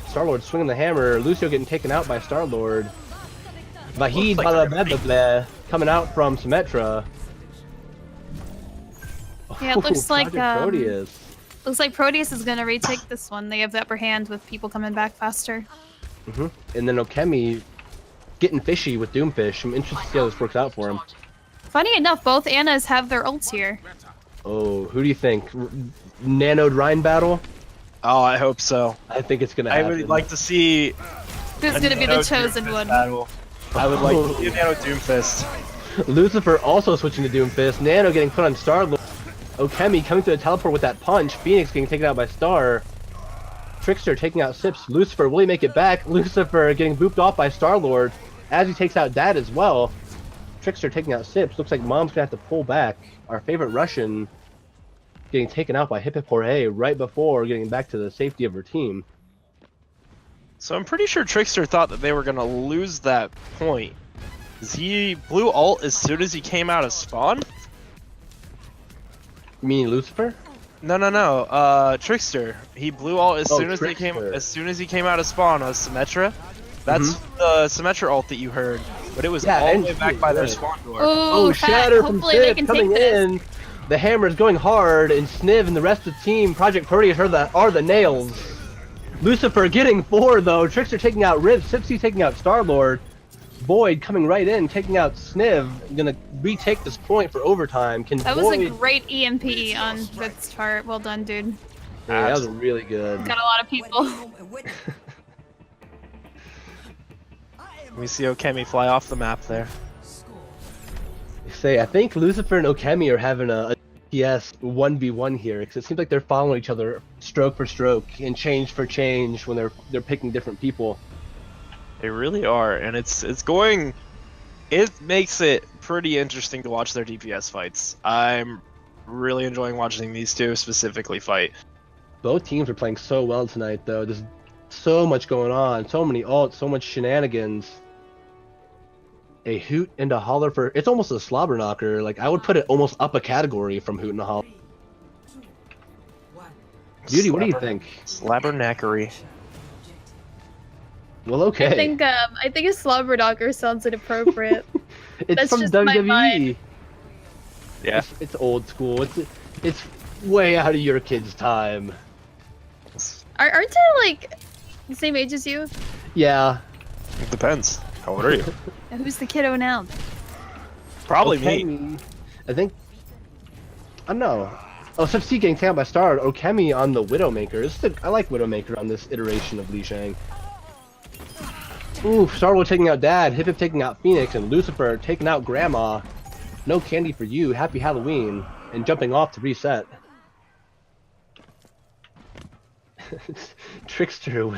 Star-Lord swinging the hammer. Lucio getting taken out by Star-Lord. Vahid coming out from Symmetra. Yeah, it looks like Proteus. looks like Proteus is gonna retake this one. They have the upper hand with people coming back faster. And then Okemi getting fishy with Doomfish. I'm interested to see how this works out for him. Funny enough, both Annas have their ults here. Oh, who do you think? Nanoed Rhine battle? Oh, I hope so. I think it's gonna I happen. would like to see Who's gonna be the chosen one? battle. I would like to see a Nano Doomfist. Lucifer also switching to Doomfist. Nano getting put on Star-Lord. Okemi coming to the teleport with that punch. Phoenix getting taken out by Star. Trickster taking out Sips. Lucifer, will he make it back? Lucifer getting booped off by Star-Lord as he takes out Dad as well. Trickster taking out Sips. Looks like Mom's gonna have to pull back. Our favorite Russian getting taken out by Hip Hip Hooray right before getting back to the safety of her team. So I'm pretty sure Trickster thought that they were gonna lose that point. He blew ult as soon as he came out of spawn? You mean Lucifer? No. Trickster. He blew ult as soon as he came out of spawn on Symmetra. That's the Symmetra ult that you heard, but it was all the way back by their spawn door. Oh, Shatter from hopefully they Sniv can coming take this. in. The hammer is going hard, and Sniv and the rest of the team, Project Proteus, are the nails. Lucifer getting 4 though. Trickster taking out Riv. Sipsy taking out Star-Lord. Void coming right in, taking out Sniv. Gonna retake this point for overtime. That was a great EMP on Rift's part. Well done, dude. Yeah, that was really good. Got a lot of people. We see Okemi fly off the map there. I think Lucifer and Okemi are having a TS 1v1 here, because it seems like they're following each other stroke for stroke and change for change when they're picking different people. They really are, and it's going. It makes it pretty interesting to watch their DPS fights. I'm really enjoying watching these two specifically fight. Both teams are playing so well tonight, though. There's so much going on, so many ults, so much shenanigans. A Hoot and a Holler for... It's almost a slobber knocker. Like, I would put it almost up a category from Hoot and a Holler. Beauty, what do you think? Slabbernackery. Well, okay. I think a slobber knocker sounds inappropriate. It's That's from just my WWE. mind. Yeah. It's old school. It's way out of your kid's time. Aren't they like the same age as you? Yeah. It depends. How old are you? Who's the kiddo now? Probably Okemi, me. I think. I don't know. Oh, Sub-C getting taken out by Star. Okemi on the Widowmaker. I like Widowmaker on this iteration of Li Shang. Ooh, Starlord taking out Dad, Hip Hip taking out Phoenix, and Lucifer taking out Grandma. No candy for you, happy Halloween, and jumping off to reset. Trickster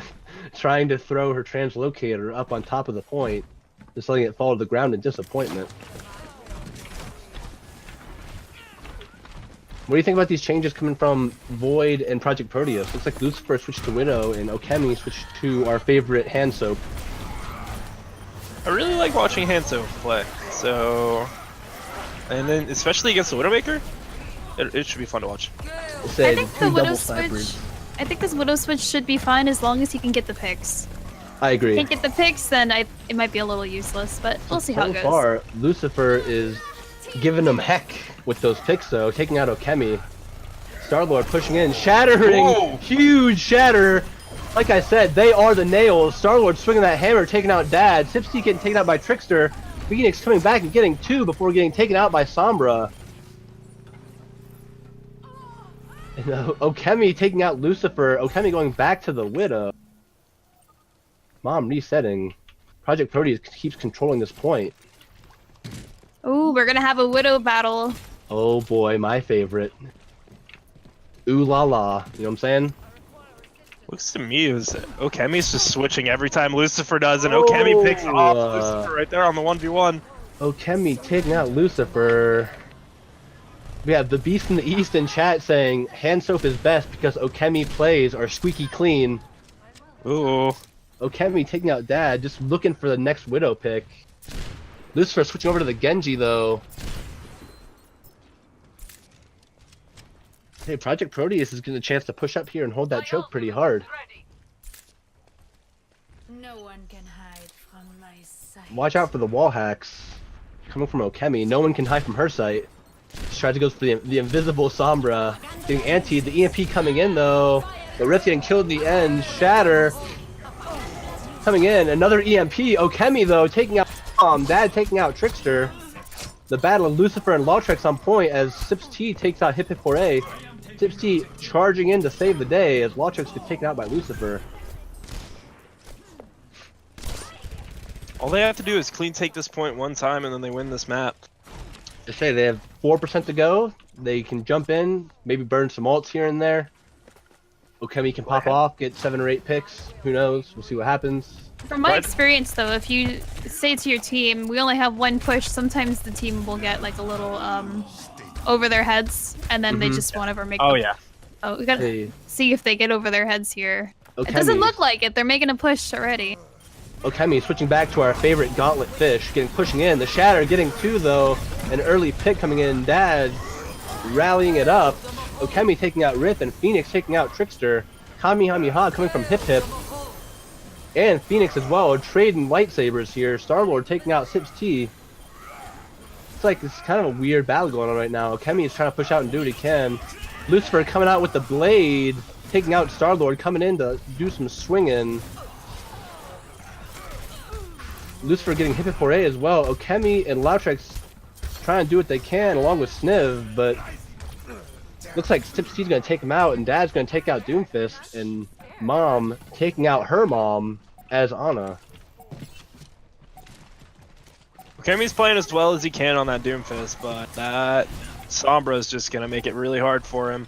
trying to throw her translocator up on top of the point, just letting it fall to the ground in disappointment. What do you think about these changes coming from Void and Project Proteus? Looks like Lucifer switched to Widow and Okemi switched to our favorite hand soap. I really like watching Hanso play, so... And then, especially against the Widowmaker, it should be fun to watch. I think the Widow switch... I think this Widow switch should be fine as long as he can get the picks. I agree. If he can't get the picks, then it might be a little useless, but we'll see how it goes. So far, Lucifer is giving them heck with those picks, though, taking out Okemi. Star-Lord pushing in, shattering, Whoa. huge shatter. Like I said, they are the nails. Star-Lord swinging that hammer, taking out Dad. Sip-C getting taken out by Trickster. Phoenix coming back and getting 2 before getting taken out by Sombra. And Okemi taking out Lucifer. Okemi going back to the Widow. Mom resetting. Project Proteus keeps controlling this point. Ooh, we're gonna have a Widow battle. Oh boy, my favorite. Ooh la la. You know what I'm saying? Looks to me as Okemi's just switching every time Lucifer does, and Okemi picks off Lucifer right there on the 1v1. Okemi taking out Lucifer. We have the Beast in the East in chat saying hand soap is best because Okemi plays are squeaky clean. Ooh. Okemi taking out Dad, just looking for the next Widow pick. Lucifer switching over to the Genji though. Hey, Project Proteus is getting a chance to push up here and hold that choke pretty hard. No one can hide from my sight. Watch out for the wall hacks coming from Okemi. No one can hide from her sight. She tries to go for the invisible Sombra. Getting antied. The EMP coming in though. The Rift getting killed in the end. Shatter coming in. Another EMP. Okemi though taking out Dad taking out Trickster. The battle of Lucifer and Lawtrex on point as Sips-T takes out Hip Hip Hooray. Sips-T charging in to save the day as Lawtrex gets taken out by Lucifer. All they have to do is clean take this point one time, and then they win this map. They say they have 4% to go. They can jump in, maybe burn some ults here and there. Okemi can pop off, get 7 or 8 picks. Who knows? We'll see what happens. From my experience, though, if you say to your team, we only have 1 push, sometimes the team will get like a little over their heads, and then they just won't ever make. Oh yeah. Oh, we gotta see if they get over their heads here. Okemi. It doesn't look like it. They're making a push already. Okemi switching back to our favorite Gauntlet Fish, pushing in. The Shatter getting 2 though. An early pick coming in. Dad rallying it up. Okemi taking out Rip and Phoenix taking out Trickster. Kamehameha coming from Hip Hip. And Phoenix as well, trading lightsabers here. Star-Lord taking out Sips-T. It's like it's kind of a weird battle going on right now. Okemi is trying to push out and do what he can. Lucifer coming out with the blade, taking out Star-Lord, coming in to do some swinging. Lucifer getting hit for A as well. Okemi and Lawtrex trying to do what they can along with Sniv, but looks like Sips-T's going to take him out and Dad's going to take out Doomfist, and Mom taking out her mom as Ana. Okemi's playing as well as he can on that Doomfist, but that Sombra is just gonna make it really hard for him.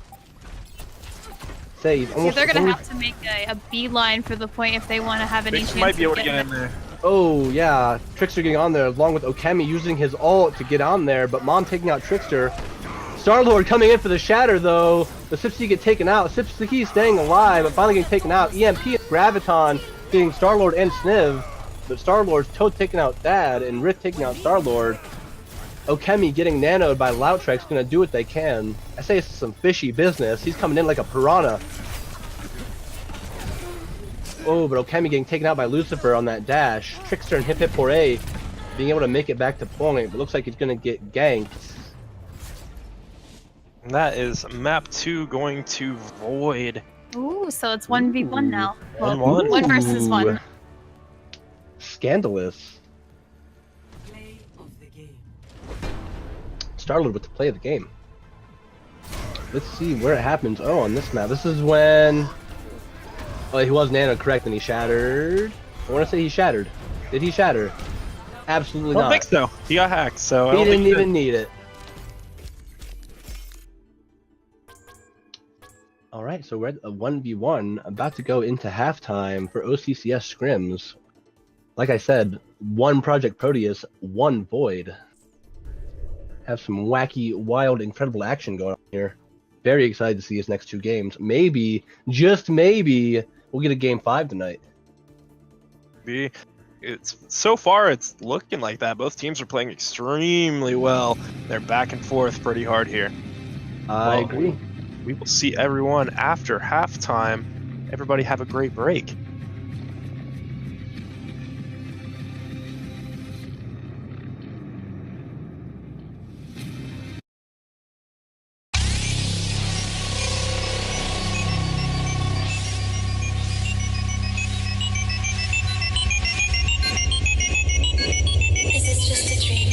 Say he's almost. They're gonna have to make a beeline for the point if they want to have any chance. Might be able to get in there. Oh yeah, Trickster getting on there along with Okemi using his ult to get on there, but Mom taking out Trickster. Star-Lord coming in for the Shatter though. The Sips-T get taken out. Sips-T staying alive, but finally getting taken out. EMP and Graviton getting Star-Lord and Sniv, but Star-Lord's Toad taking out Dad and Rift taking out Star-Lord. Okemi getting nanoed by Lawtrex, gonna do what they can. I say it's some fishy business. He's coming in like a piranha. Oh, but Okemi getting taken out by Lucifer on that dash. Trickster and Hip Hip Hooray being able to make it back to point, but looks like he's gonna get ganked. And that is map 2 going to Void. Ooh, so it's 1v1 now. Well, 1-1. 1 versus 1. Ooh. Scandalous. Play of the game. Starlord with the play of the game. Let's see where it happens. Oh, on this map. This is when... Oh, he was nano correct and he shattered. I want to say he shattered. Did he shatter? Absolutely I don't not. think so. He got hacked, so I He don't think didn't even need it. Alright, so we're at a 1v1, about to go into halftime for OCCS Scrims. Like I said, 1 Project Proteus, 1 Void. Have some wacky, wild, incredible action going on here. Very excited to see his next 2 games. Maybe, just maybe, we'll get a game 5 tonight. It's so far it's looking like that. Both teams are playing extremely well. They're back and forth pretty hard here. I agree. We will see everyone after halftime. Everybody have a great break. Is this just a dream?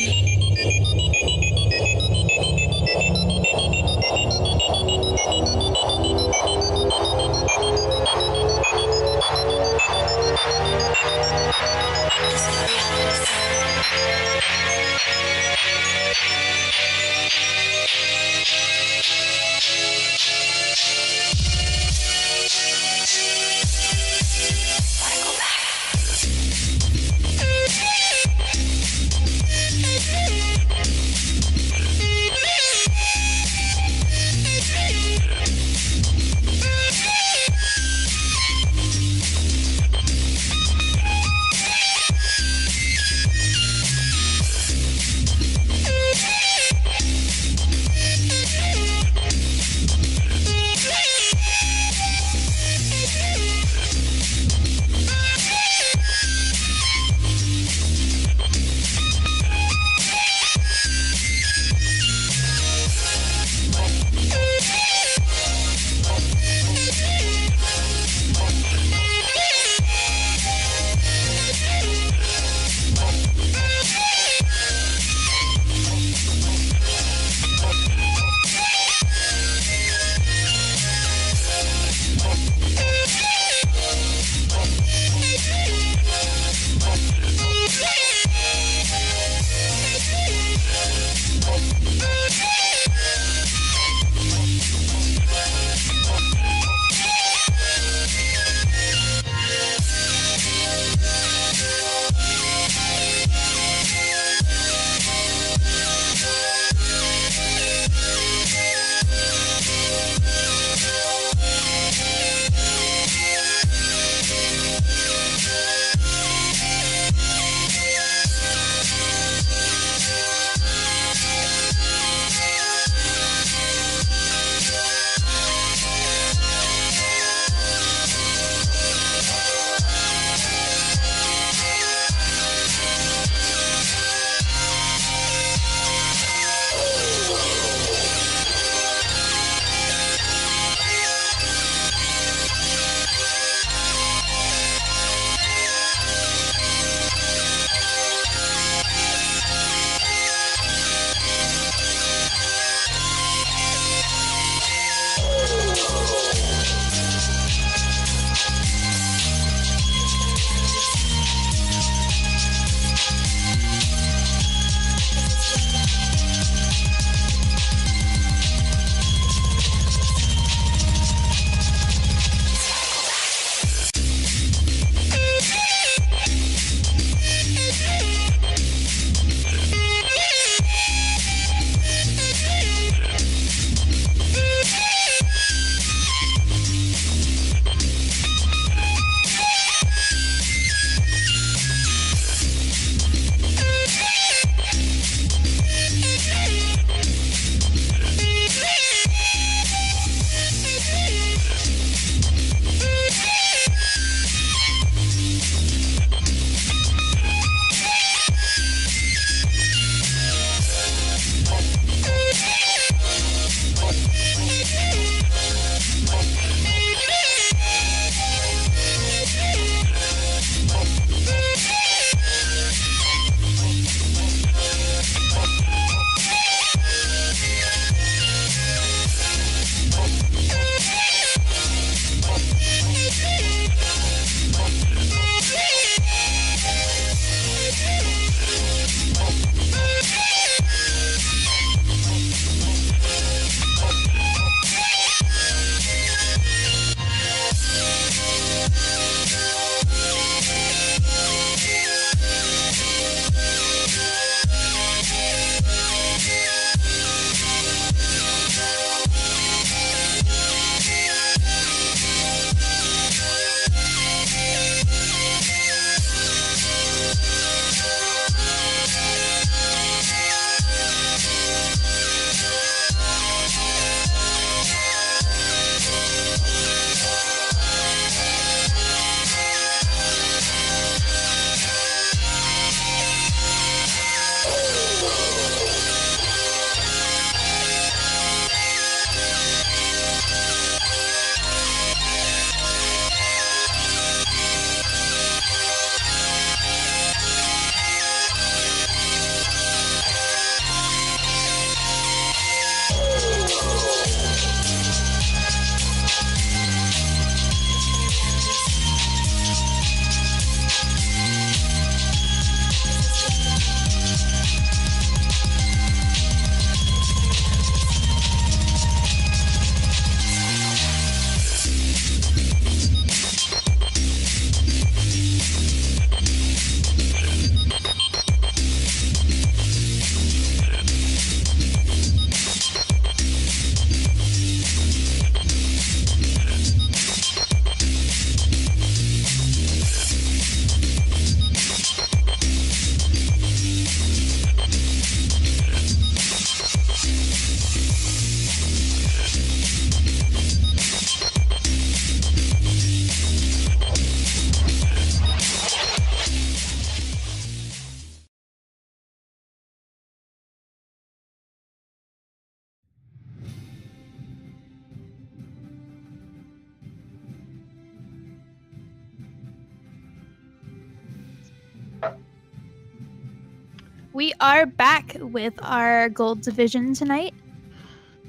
We are back with our gold division tonight.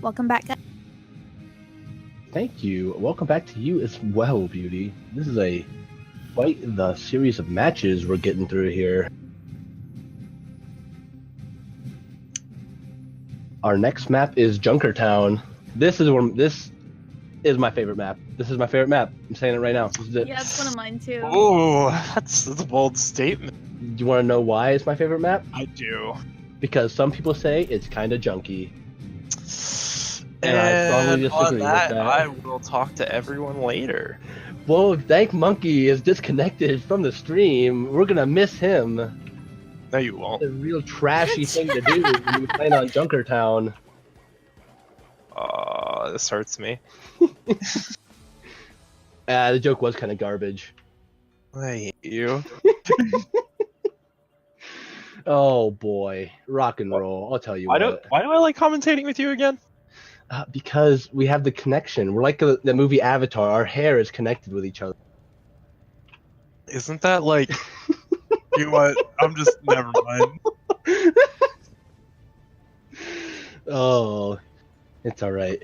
Welcome back, guys. Thank you. Welcome back to you as well, Beauty. This is quite the series of matches we're getting through here. Our next map is Junkertown. This is my favorite map. This is my favorite map. I'm saying it right now. This is it. Yeah, it's one of mine too. Oh, that's a bold statement. Do you want to know why it's my favorite map? I do. Because some people say it's kind of junky. And I strongly disagree with that. I will talk to everyone later. Well, if Dank Monkey is disconnected from the stream, we're gonna miss him. No, you won't. It's a real trashy thing to do when you're playing on Junkertown. This hurts me. The joke was kind of garbage. I hate you. Oh boy, rock and roll. I'll tell you Why what. do I like commentating with you again? Because we have the connection. We're like the movie Avatar. Our hair is connected with each other. Isn't that like? You know what? I'm just never mind. Oh, it's all right.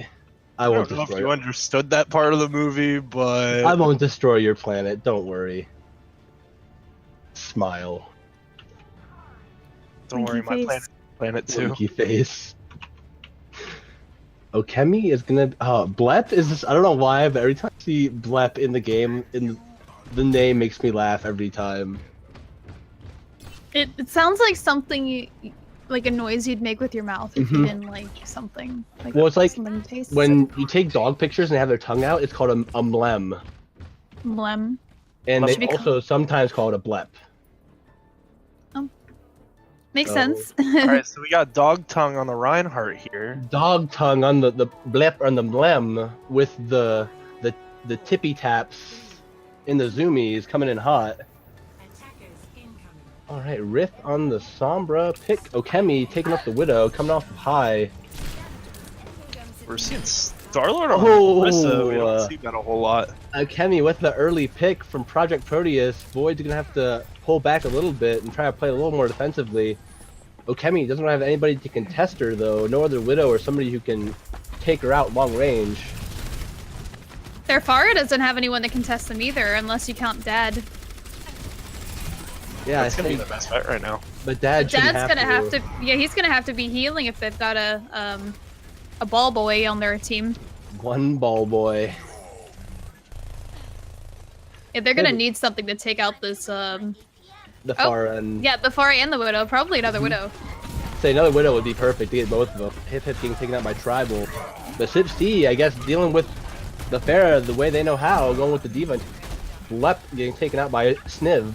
I I won't don't know if destroy. you understood that part of the movie, but I won't destroy your planet. Don't worry. Smile. don't worry, Winky my face. planet too. Winky face. Okemi is gonna. Blep is this. I don't know why, but every time I see Blep in the game, the name makes me laugh every time. It sounds like something like a noise you'd make with your mouth if you didn't like something. Well, it's like something tastes when you take dog pictures and they have their tongue out, it's called a mlem. Blem. And they Should be also sometimes call it a blep. Makes Oh. sense. Alright, so we got dog tongue on the Reinhardt here. Dog tongue on the blep on the mlem with the tippy taps in the zoomies coming in hot. Attackers incoming. Alright, Riff on the Sombra pick. Okemi taking up the Widow, coming off of high. We're seeing Starlord on Oh, Orisa. We don't see that a whole lot. Okemi with the early pick from Projekt Proteus. Void's gonna have to pull back a little bit and try to play a little more defensively. Okemi doesn't have anybody to contest her though. No other Widow or somebody who can take her out long range. Their Pharah doesn't have anyone to contest them either, unless you count Dad. Yeah, That's I gonna be think, the best fight right now. but Dad shouldn't Dad's gonna have to. Yeah, he's gonna have to be healing if they've got a ball boy on their team. One ball boy. Yeah, they're gonna need something to take out this. The far end. Yeah, the Pharah and the Widow. Probably another Widow. Say another Widow would be perfect to get both of them. Hip getting taken out by Tribal. But Sip-C, I guess, dealing with the Pharah the way they know how, going with the Diva. Lep getting taken out by Sniv.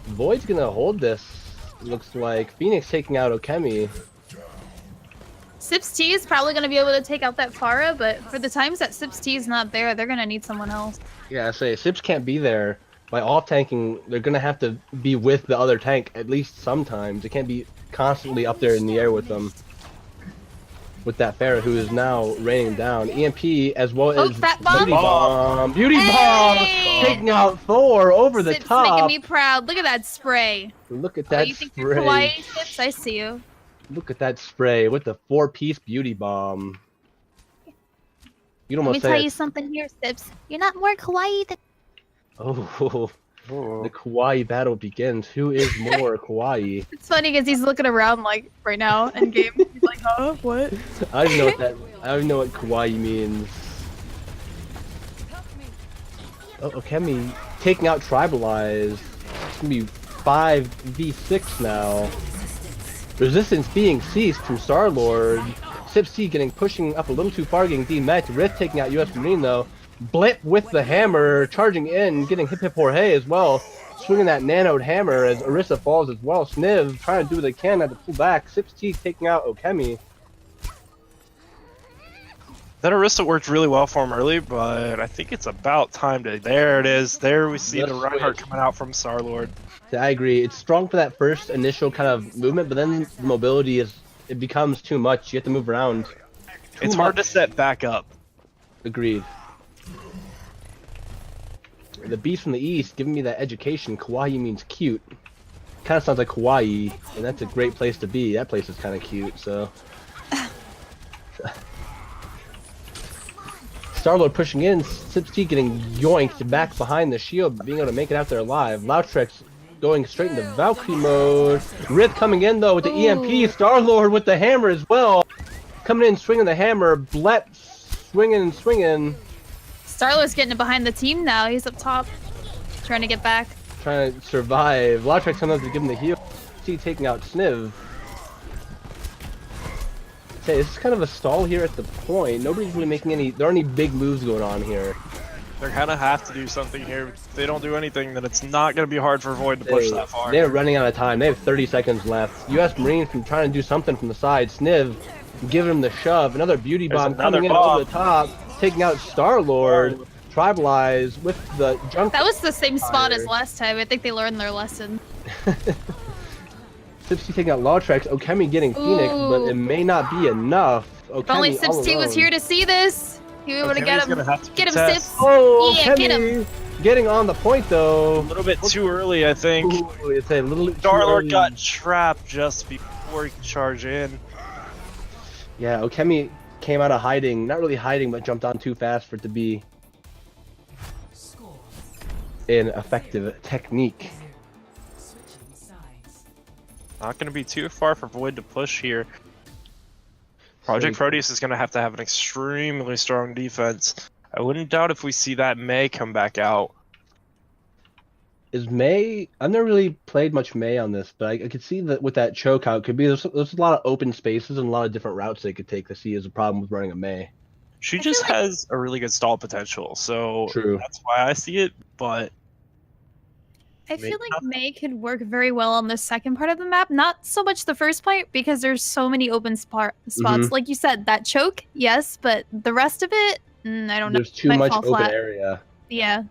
Void's gonna hold this. Looks like Phoenix taking out Okemi. Sips T is probably gonna be able to take out that Pharah, but for the times that Sips T is not there, they're gonna need someone else. Yeah, I say Sips can't be there. By off tanking, they're gonna have to be with the other tank at least sometimes. They can't be constantly up there in the air with them. With that Pharah who is now raining down. EMP as well as that bomb? Beauty Bomb. Beauty Bomb Hey! taking out Thor over the Sips top. making me proud. Look at that spray. Look at Oh, that you think you're spray. kawaii, Sips? I see you. Look at that spray with the 4-piece Beauty Bomb. You'd Let me almost tell say you it's, something here, Sips. You're not more kawaii than. oh, the kawaii battle begins. Who is more kawaii? It's funny because he's looking around like right now in game. He's like, huh? What? I don't know what that. I don't know what kawaii means. Oh, Okemi taking out Tribalize. It's gonna be 5v6 now. Resistance being ceased from Starlord. Sip-C pushing up a little too far, getting demet. Rift taking out US Marine though. Blip with the hammer, charging in, getting Hip Hip Jorge as well. Swinging that nanoed hammer as Orisa falls as well. Sniv trying to do what they can at the pull back. Sip-C taking out Okemi. That Orisa worked really well for him early, but I think it's about time to. There it is. There we see Let's the Reinhardt switch. coming out from Starlord. I agree. It's strong for that first initial kind of movement, but then the mobility it becomes too much. You have to move around. It's hard to set back up. Agreed. The beast from the east giving me that education. Kawaii means cute. kind of sounds like Hawaii, and that's a great place to be. That place is kind of cute, so. Star-Lord pushing in, Sipsty getting yoinked back behind the shield, being able to make it out there alive. Loudtrex going straight into Valkyrie mode. Rith coming in though with the EMP. Star-Lord with the hammer as well. Coming in, swinging the hammer. Blet swinging and swinging. Star-Lord's getting behind the team now. He's up top, trying to get back. Trying to survive. Loudtrex comes up to give him the heal. See taking out Sniv. Say, this is kind of a stall here at the point. Nobody's really making any. There aren't any big moves going on here. They kind of have to do something here. If they don't do anything, then it's not going to be hard for Void to push that far. They're running out of time. They have 30 seconds left. U.S. Marines can try and do something from the side. Sniv giving him the shove. Another beauty bomb coming in over the top, taking out Star-Lord. Tribalize with the junk. That was the same spot as last time. I think they learned their lesson. Sipsy taking out Loudtrex, Okemi getting Phoenix, but it may not be enough. If only Sipsy was here to see this, he would have got him. Get him, Sips. Oh, yeah, get him. Getting on the point though. A little bit too early, I think. Ooh, it's a little too Star-Lord early. got trapped just before he could charge in. Yeah, Okemi came out of hiding. Not really hiding, but jumped on too fast for it to be an effective technique. Not going to be too far for Void to push here. Projekt Proteus is going to have an extremely strong defense. I wouldn't doubt if we see that May come back out. Is May? I've never really played much May on this, but I could see that with that choke out, could be there's a lot of open spaces and a lot of different routes they could take to see as a problem with running a May. She just has a really good stall potential, so True. That's why I see it, but I feel like May could work very well on the second part of the map, not so much the first part, because there's so many open spots. Like you said, that choke, yes, but the rest of it, I don't know. There's too Might much fall open flat. area. Yeah.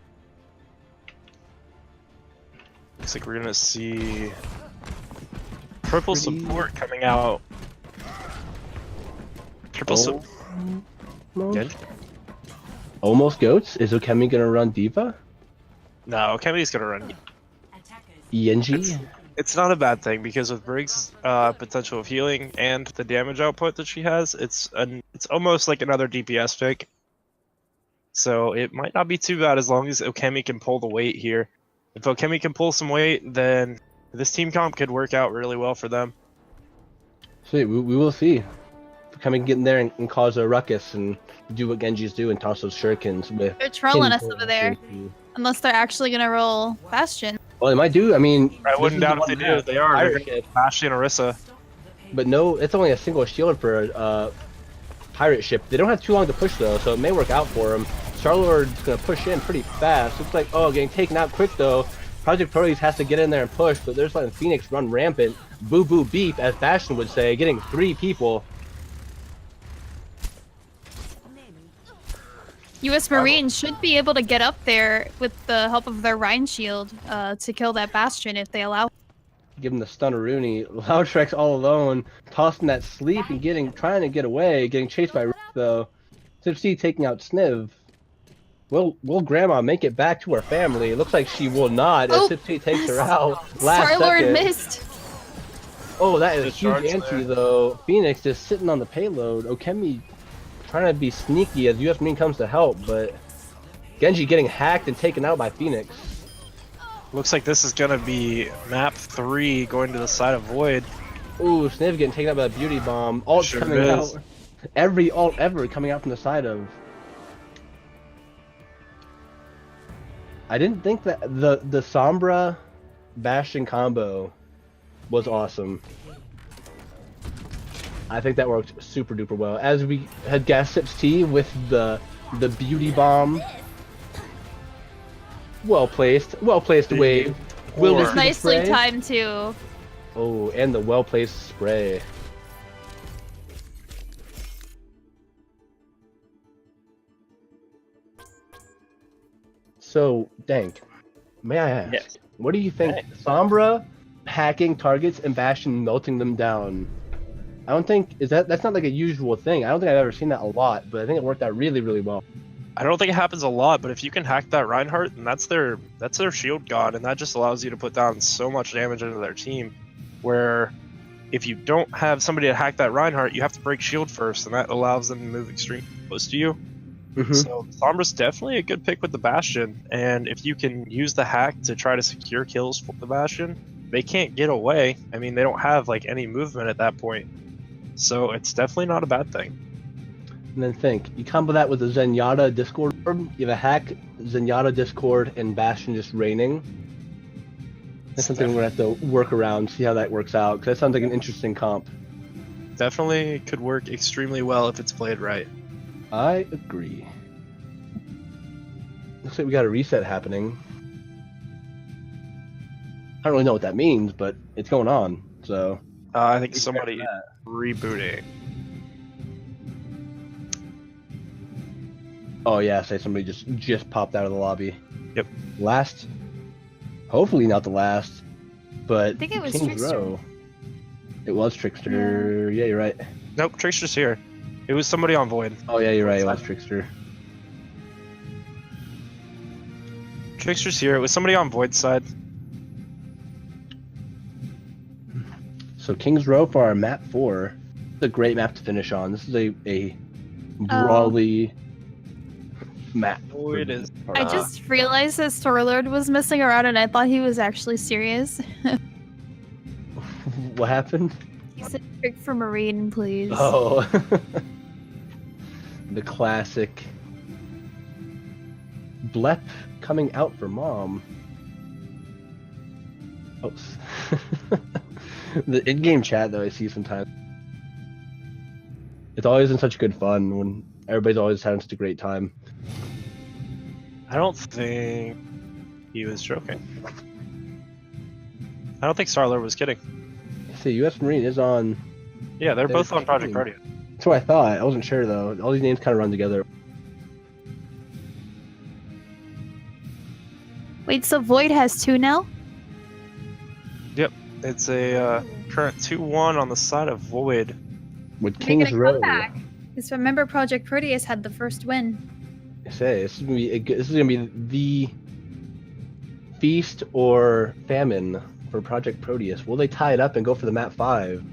looks like we're going to see triple support coming out. Triple support. Almost goats. Is Okemi gonna run Diva? No, Kemi's going to run. Yenji? It's not a bad thing because with Briggs' potential of healing and the damage output that she has, it's almost like another DPS pick. So it might not be too bad as long as Okemi can pull the weight here. If Okemi can pull some weight, then this team comp could work out really well for them. Sweet, we will see. Okemi can get in there and cause a ruckus and do what Genjis do and toss those shurikens with. They're trolling us pinpoint over there. accuracy. Unless they're actually going to roll Bastion. Well, they might do. I mean, I wouldn't doubt if they do. They are. They're Pirate going ship, to Bastion and Orisa. but no, it's only a single shield for a pirate ship. They don't have too long to push though, so it may work out for them. Star-Lord's gonna push in pretty fast. Looks like getting taken out quick though. Projekt Proteus has to get in there and push, but they're just letting Phoenix run rampant. Boo boo beep, as Bastion would say, getting 3 people. U.S. Marines should be able to get up there with the help of their Rhine shield to kill that Bastion if they allow. Give him the stunner-rooney. Loudtrex all alone, tossing that sleep and trying to get away, getting chased by Rick though. Sipsy taking out Sniv. Will Grandma make it back to her family? It looks like she will not as Sipsy takes her out. Star-Lord second. missed. Oh, that is a Good huge charge anti there. though. Phoenix just sitting on the payload. Okemi trying to be sneaky as US Marine comes to help, but Genji getting hacked and taken out by Phoenix. Looks like this is going to be map 3 going to the side of Void. Ooh, Sniv getting taken out by a beauty bomb. Alt Sure coming is. out. Every alt ever coming out from the side of. I didn't think that the Sombra Bastion combo was awesome. I think that worked super duper well. As we had guessed, Sips T with the beauty bomb. Well placed wave. Will Or- this be the Nicely spray? timed too. Oh, and the well placed spray. So, Dank, may I ask, Yes. what do you think Sombra hacking targets and Bastion melting them down? I don't think that's not like a usual thing. I don't think I've ever seen that a lot, but I think it worked out really, really well. I don't think it happens a lot, but if you can hack that Reinhardt, then that's their shield god, and that just allows you to put down so much damage into their team. Where if you don't have somebody to hack that Reinhardt, you have to break shield first, and that allows them to move extremely close to you. So Sombra's definitely a good pick with the Bastion, and if you can use the hack to try to secure kills for the Bastion, they can't get away. I mean, they don't have like any movement at that point, so it's definitely not a bad thing. And then think, you combo that with a Zenyatta Discord orb, you have a hack, Zenyatta Discord, and Bastion just raining. That's something we're gonna have to work around, see how that works out, because that sounds like an interesting comp. Definitely could work extremely well if it's played right. I agree. Looks like we got a reset happening. I don't really know what that means, but it's going on, so... I think somebody rebooting. Oh yeah, say somebody just popped out of the lobby. Yep. Last... Hopefully not the last, but I think it was King's Trickster. Row. It was Trickster. Yeah, you're right. Nope, Trickster's here. It was somebody on Void. Oh yeah, you're right. It was Trickster. Trickster's here. It was somebody on Void side. So King's Row for our map 4. It's a great map to finish on. This is a brawly map. Void is. I just realized that Storlord was messing around and I thought he was actually serious. What happened? He said trick for Marine, please. Oh. The classic. Blep coming out for mom. Oh. The in-game chat though I see sometimes. It's always in such good fun when everybody's always having such a great time. I don't think he was joking. I don't think Starlord was kidding. See, US Marine is on. Yeah, they're both on Project kidding. Proteus. That's what I thought. I wasn't sure though. All these names kind of run together. Wait, so Void has 2 now? Yep, it's a current 2-1 on the side of Void. With Making King's a Row. comeback. Because remember, Project Proteus had the first win. I say this is gonna be the feast or famine for Project Proteus. Will they tie it up and go for the map 5,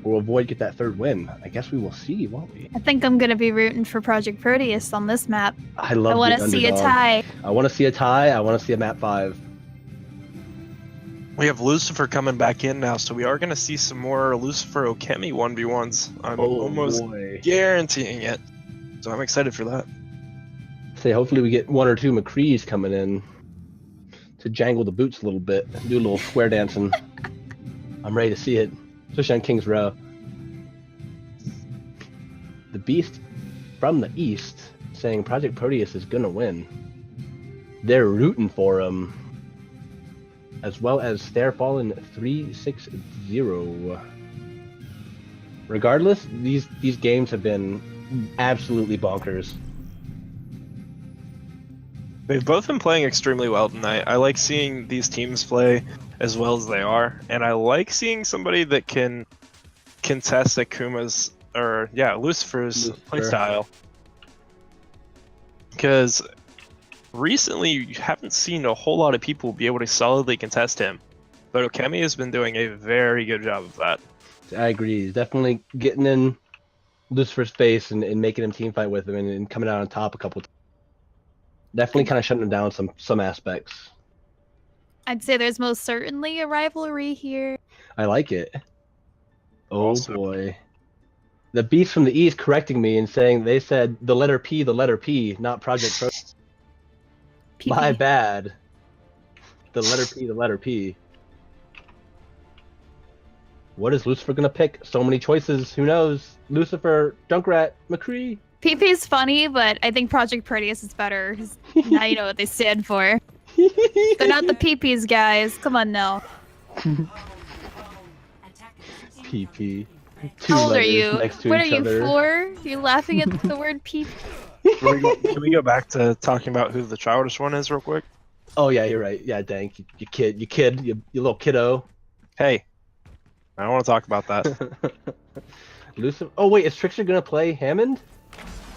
or will Void get that third win? I guess we will see, won't we? I think I'm gonna be rooting for Project Proteus on this map. I love. I want the to see a underdog. tie. I want to see a tie. I want to see a map 5. We have Lucifer coming back in now, so we are going to see some more Lucifer Okemi 1v1s. I'm almost boy. guaranteeing it. So I'm excited for that. Say hopefully we get 1 or 2 McCrees coming in to jangle the boots a little bit, do a little square dancing. I'm ready to see it, especially on King's Row. The Beast from the East saying Project Proteus is gonna win. They're rooting for him, as well as Starfallen 360. Regardless, these games have been absolutely bonkers. They've both been playing extremely well tonight. I like seeing these teams play as well as they are, and I like seeing somebody that can contest Akuma's, or yeah, Lucifer's playstyle. Because recently you haven't seen a whole lot of people be able to solidly contest him, but Okemi has been doing a very good job of that. I agree. He's definitely getting in Lucifer's face and making him team fight with him and coming out on top a couple times. Definitely kind of shutting him down some aspects. I'd say there's most certainly a rivalry here. I like it. Oh Also- boy. The Beast from the East correcting me and saying they said the letter P, not Project Pro. PP. My bad. The letter P. What is Lucifer gonna pick? So many choices. Who knows? Lucifer, Junkrat, McCree. PP's funny, but I think Project Proteus is better. 'Cause now you know what they stand for. They're not the PPs, guys. Come on now. PP. Two How old are letters you? next to What are each you, other. 4? You're laughing at the word PP? Can we go back to talking about who the childish one is real quick? Oh yeah, you're right. Yeah, Dank, you little kiddo. Hey, I don't want to talk about that. Lucifer. Oh wait, is Trickster gonna play Hammond?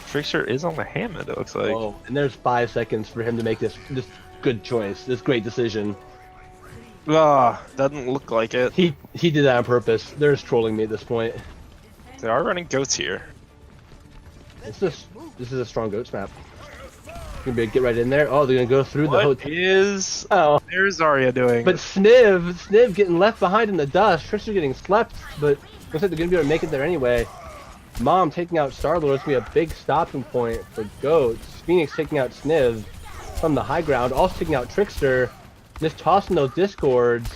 Trickster is on the Hammond, it looks like. Oh, and there's 5 seconds for him to make this good choice, this great decision. Ah, doesn't look like it. He did that on purpose. They're just trolling me at this point. They are running goats here. This is a strong goats map. Gonna be able to get right in there. Oh, they're gonna go through the What hotel. is Oh, there's Zarya doing? but Sniv getting left behind in the dust. Trickster getting slept, but looks like they're gonna be able to make it there anyway. Mom taking out Starlord. It's gonna be a big stopping point for goats. Phoenix taking out Sniv from the high ground. Also taking out Trickster. Just tossing those discords.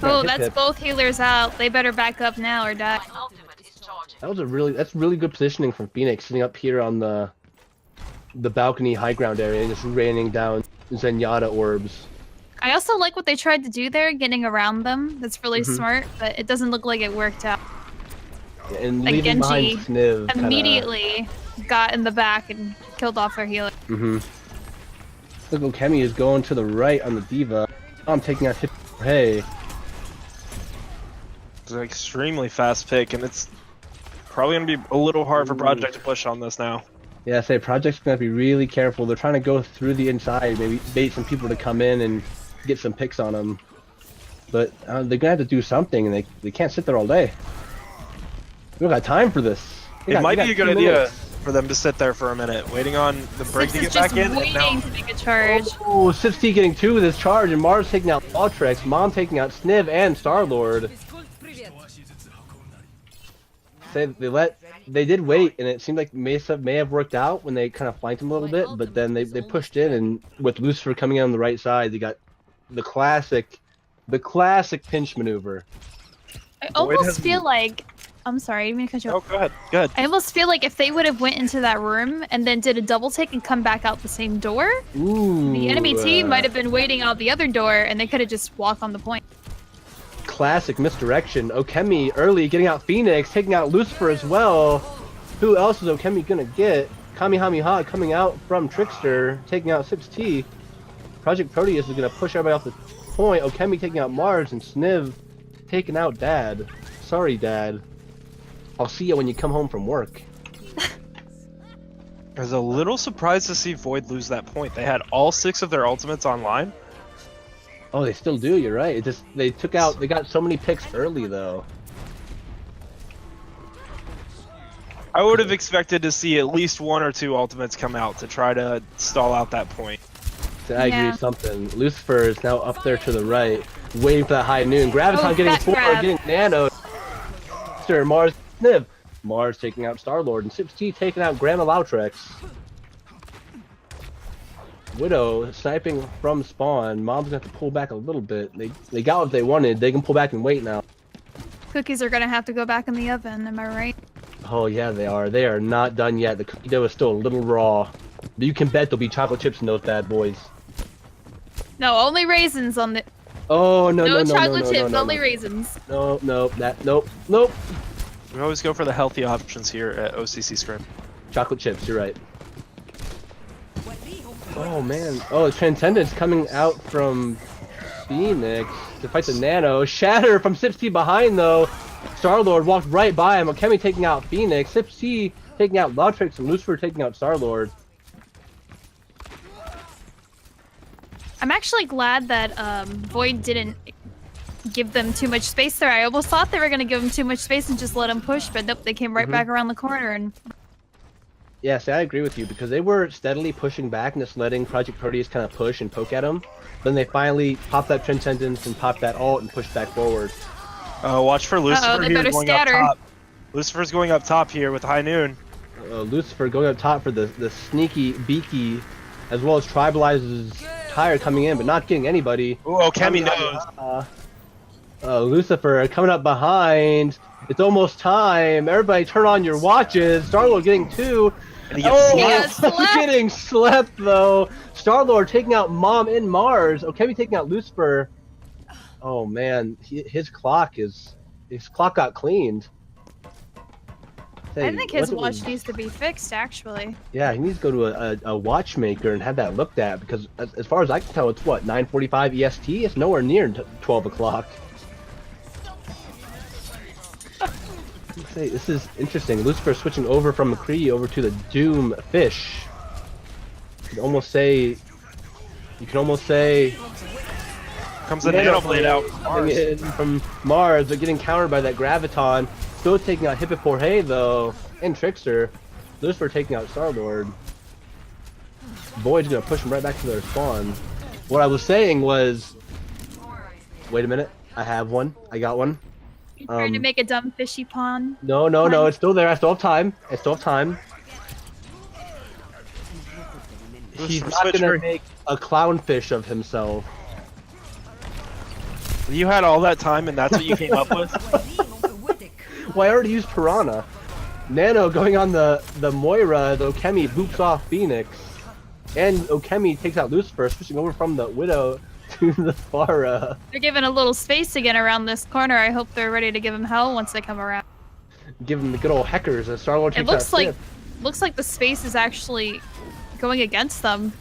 Oh, that's both healers out. They better back up now or die. That's really good positioning from Phoenix, sitting up here on the balcony high ground area and just raining down Zenyatta orbs. I also like what they tried to do there, getting around them. That's really smart, but it doesn't look like it worked out. Yeah, and Like leaving behind Genji Sniv immediately got in the back and killed off their healer. Look, Okemi is going to the right on the Diva. I'm taking out Hey. It's an extremely fast pick, and it's probably gonna be a little hard for Project to push on this now. Yeah, say Project's gonna be really careful. They're trying to go through the inside, maybe bait some people to come in and get some picks on them. But they're gonna have to do something, and they can't sit there all day. We don't got time for this. It might be a good idea for them to sit there for a minute, waiting on the break to Six is get just back in. And waiting now, to make a charge. Oh, O.C.C getting 2 with his charge, and Mars taking out Valtrex, Mom taking out Sniv and Starlord. They did wait, and it seemed like Mesa may have worked out when they kind of flanked him a little bit, but then they pushed in, and with Lucifer coming in on the right side, they got the classic pinch maneuver. I almost feel like... I'm sorry, I didn't mean to cut you off. oh, go ahead, go ahead. I almost feel like if they would have went into that room and then did a double take and come back out the same door, Ooh, the enemy team might have been waiting out the other door and they could have just walked on the point. classic misdirection. Okemi early getting out Phoenix, taking out Lucifer as well. Who else is Okemi gonna get? Kamehameha coming out from Trickster, taking out 6T. Projekt Proteus is gonna push everybody off the point. Okemi taking out Mars and Sniv taking out Dad. Sorry, Dad. I'll see you when you come home from work. I was a little surprised to see Void lose that point. They had all 6 of their ultimates online. Oh, they still do. You're right. It just they got so many picks early though. I would have expected to see at least 1 or 2 ultimates come out to try to stall out that point. So I agree something. Lucifer is now up there to the right, waiting for that high noon. Graviton getting that 4, grab. getting nano. Mars, Sniv. Mars taking out Starlord, and 6T taking out Grandma Lautrex. Widow sniping from spawn. Mom's gonna have to pull back a little bit. They got what they wanted. They can pull back and wait now. Cookies are gonna have to go back in the oven, am I right? Oh yeah, they are. They are not done yet. The cookie dough is still a little raw. But you can bet there'll be chocolate chips in those bad boys. No, only raisins on the... Oh no No no chocolate no, chips, no, only no. raisins. Nope. We always go for the healthy options here at O.C.C. Scrim. Chocolate chips, you're right. Oh man. Oh, Transcendence coming out from Phoenix to fight the Nano. Shatter from Sipsy behind though. Starlord walked right by him. Okemi taking out Phoenix. Sipsy taking out Lautrix and Lucifer taking out Starlord. I'm actually glad that Void didn't give them too much space there. I almost thought they were gonna give them too much space and just let them push, but nope, they came right back around the corner and... Yes, I agree with you because they were steadily pushing back and just letting Projekt Proteus kind of push and poke at them. Then they finally popped that Transcendence and popped that ult and pushed back forward. Watch for Lucifer they here better going scatter. up top. Lucifer's going up top here with High Noon. Lucifer going up top for the sneaky beaky, as well as Tribalizes Tire coming in but not getting anybody. Ooh, Okemi knows. Lucifer coming up behind. It's almost time. Everybody turn on your watches. Starlord getting 2. And he gets slept. Getting slept though. Starlord taking out Mom and Mars. Okemi taking out Lucifer. Oh man, his clock got cleaned. I think his what watch needs to be fixed, actually. Yeah, he needs to go to a watchmaker and have that looked at because as far as I can tell, it's what 9:45 EST. It's nowhere near 12 o'clock. Say, this is interesting. Lucifer switching over from McCree over to the Doom Fish. You can almost say. Comes the Nano Blade out. Coming in from Mars, but getting countered by that Graviton. Still taking out Hippopotae though, and Trickster. Lucifer taking out Star-Lord. Void's gonna push him right back to their spawn. What I was saying was, wait a minute, I have one. I got one. You're trying to make a dumb fishy pond. No, it's still there. I still have time. He's not gonna make a clownfish of himself. You had all that time, and that's what you came up with. Well, I already used Piranha. Nano going on the Moira, the Okemi boops off Phoenix. And Okemi takes out Lucifer, switching over from the Widow to the Pharah. They're giving a little space again around this corner. I hope they're ready to give him hell once they come around. Give him the good old heckers as Star-Lord takes It looks out like Sif. the space is actually going against them.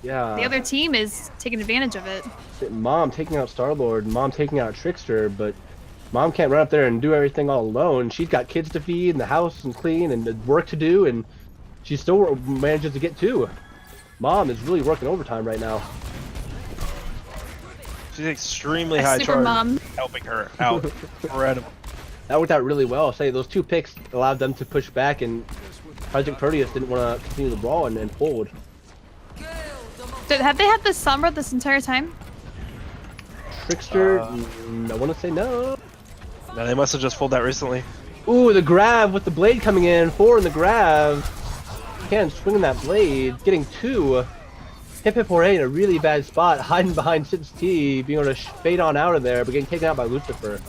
Yeah. The other team is taking advantage of it. Mom taking out Star-Lord, Mom taking out Trickster, but Mom can't run up there and do everything all alone. She's got kids to feed and the house and clean and the work to do, and she still manages to get two. Mom is really working overtime right now. She's extremely high Super charge, mom. helping her out. Incredible. That worked out really well. Say those two picks allowed them to push back, and Projekt Proteus didn't want to continue the brawl and hold. So have they had this Sombra this entire time? Trickster, I want to say no. No, they must have just pulled that recently. Ooh, the grab with the blade coming in. 4 in the grab. Again, swinging that blade, getting 2. Hippopotae in a really bad spot, hiding behind 6T, being able to fade on out of there, but getting taken out by Lucifer.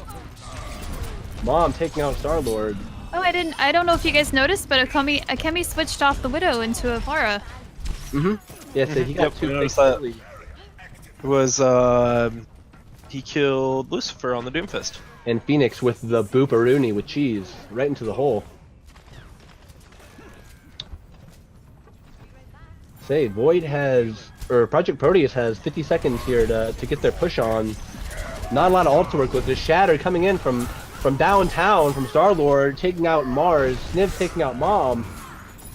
Mom taking out Star-Lord. Oh, I don't know if you guys noticed, but Akemi switched off the Widow into a Pharah. Yeah, so he got Yep, we 2 noticed picks that. early. It was, he killed Lucifer on the Doomfist. And Phoenix with the booparoonie with cheese, right into the hole. Say, Void has, or Projekt Proteus has 50 seconds here to get their push on. Not a lot of ult to work with. There's Shatter coming in from downtown, from Star-Lord, taking out Mars, Sniv taking out Mom.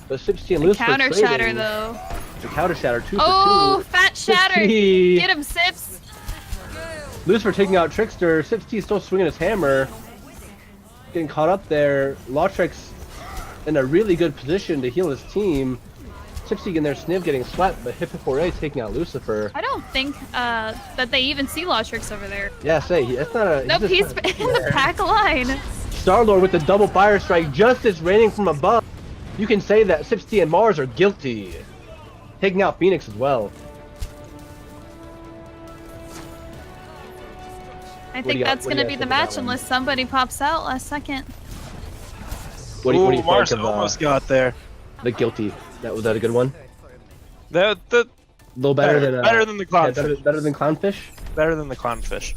But 16 and Lucifer Counter trading. Shatter though. The counter Shatter, 2 Oh, for 2. fat Shatter! 6T. Get him, Sips! Lucifer taking out Trickster, 6T still swinging his hammer. Getting caught up there. Lautrix in a really good position to heal his team. 6T in their Sniv getting swept, but Hippopotae taking out Lucifer. I don't think that they even see Lautrix over there. Yeah, say, that's not a... Nope, he's in the back line. Star-Lord with the double fire strike, justice raining from above. You can say that 6T and Mars are guilty. Taking out Phoenix as well. I think that's going to be the match unless somebody pops out last second. What do you Mars think of almost got there. the guilty? Was that a good one? The A little better than the yeah, clownfish. better than clownfish. Better than the clownfish.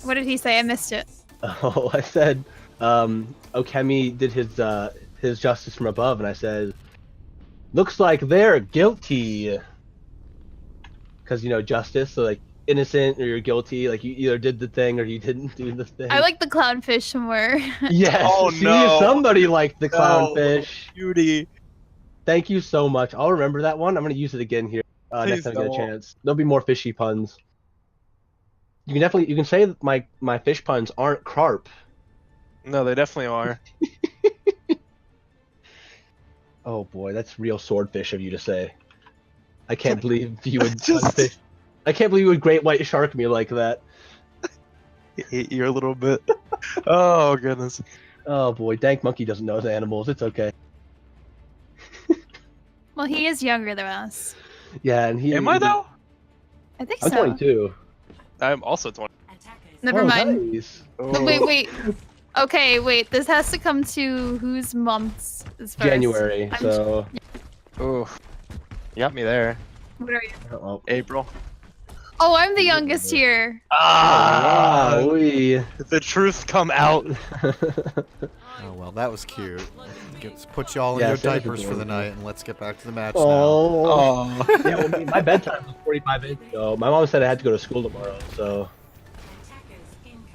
What did he say? I missed it. Oh, I said, Okemi did his justice from above, and I said, looks like they're guilty. Because justice, so like innocent or you're guilty, like you either did the thing or you didn't do the thing. I like the clownfish more. Yes. Oh, see, no. Somebody liked the clownfish. Beauty. Thank you so much. I'll remember that one. I'm gonna use it again here next time I get a don't. chance. There'll be more fishy puns. You can say that my fish puns aren't carp. No, they definitely are. Oh boy, that's real swordfish of you to say. I can't believe you would Just- I can't believe you would great white shark me like that. Hate you a little bit. Oh goodness. Oh boy, Dank Monkey doesn't know his animals. It's okay. Well, he is younger than us. Yeah, and he. Am I though? I think I'm so. 22. I'm also 20. Attackers. Never Oh, mind. Nice. But wait. Okay, wait. This has to come to whose months is first? January. I'm- So. Oh, you got me there. What are you? Oh. April. Oh, I'm the youngest here. Ah, oui. The truth come out. Oh well, that was cute. Put you all in Yeah, your thank you, diapers for the Jordan. night, and let's get back to the match now. Oh. Oh. Yeah, well, my bedtime was 45 minutes ago. My mom said I had to go to school tomorrow, so. Attackers incoming.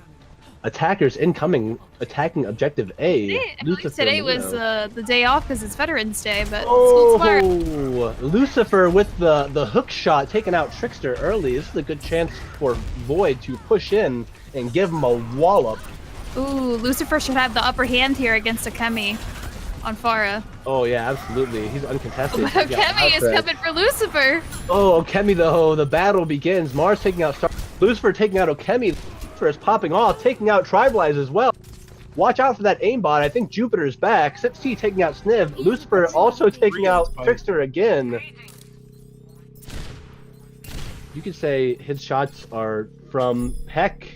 Attackers incoming, attacking objective A. I believe today was the day off because it's Veterans Day, but still smart. Oh, Lucifer with the hook shot, taking out Trickster early. This is a good chance for Void to push in and give him a wallop. Ooh, Lucifer should have the upper hand here against Akemi on Pharah. Oh yeah, absolutely. He's uncontested. But Akemi is coming for Lucifer. Oh, Okemi though, the battle begins. Mars taking out Star. Lucifer taking out Okemi. Lucifer is popping off, taking out Tribalize as well. Watch out for that aimbot. I think Jupiter is back. O.C.C taking out Sniv. Lucifer also taking out Trickster again. You could say his shots are from heck.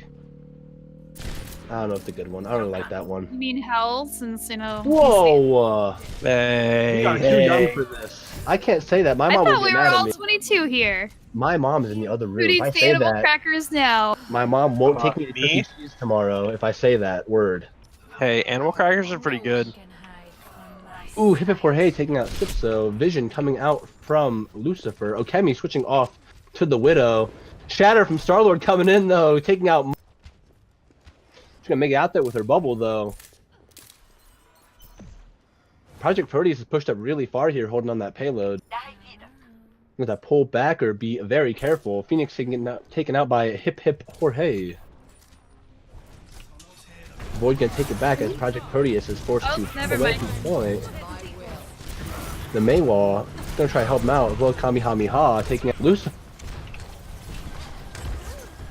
I don't know if it's a good one. I don't like that one. You mean hell, since, you know... Whoa! Hey, We are too young for this. I can't say that. My I mom will thought get we were mad at all me. 22 here. My mom is in the other room. Who If I needs say animal that, crackers now? my mom won't take me to Me? Chuck E. Cheese tomorrow if I say that word. Hey, animal crackers are pretty good. Ooh, Hip Hip Jorge taking out Sipso. Vision coming out from Lucifer. Okemi switching off to the Widow. Shatter from Starlord coming in though, taking out. She's gonna make it out there with her bubble though. Projekt Proteus is pushed up really far here, holding on that payload. With that pull back or be very careful. Phoenix taken out by Hip Hip Jorge. Void gonna take it back as Projekt Proteus is forced to never away mind. from point. The Maywall gonna try to help him out as well as Kamehameha taking out Lucifer.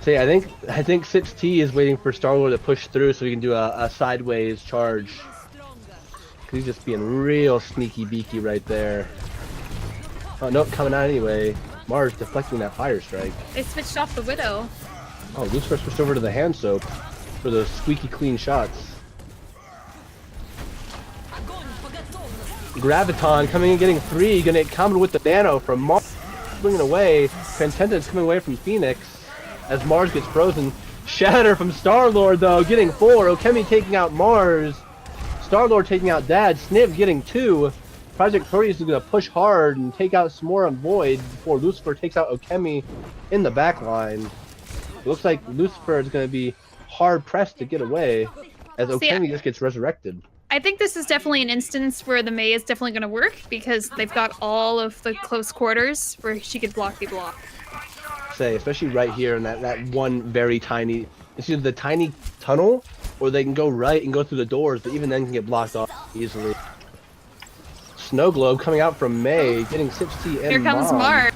See, I think O.C.C is waiting for Starlord to push through so he can do a sideways charge. Cause he's just being real sneaky beaky right there. Oh nope, coming out anyway. Mars deflecting that fire strike. They switched off the Widow. Oh, Lucifer switched over to the hand soap for those squeaky clean shots. Graviton coming in, getting 3, gonna get comboed with the Nano from Mars, swinging away. Transcendence coming away from Phoenix as Mars gets frozen. Shatter from Starlord though, getting 4. Okemi taking out Mars. Starlord taking out Dad. Sniv getting 2. Projekt Proteus is gonna push hard and take out some more on Void before Lucifer takes out Okemi in the back line. It looks like Lucifer is gonna be hard pressed to get away as Okemi just gets resurrected. I think this is definitely an instance where the Mei is definitely going to work because they've got all of the close quarters where she could blocky block. Say, especially right here in that one very tiny, it's either the tiny tunnel or they can go right and go through the doors, but even then can get blocked off easily. Snow Globe coming out from Mei, getting O.C.C and Here comes Mom. Mars.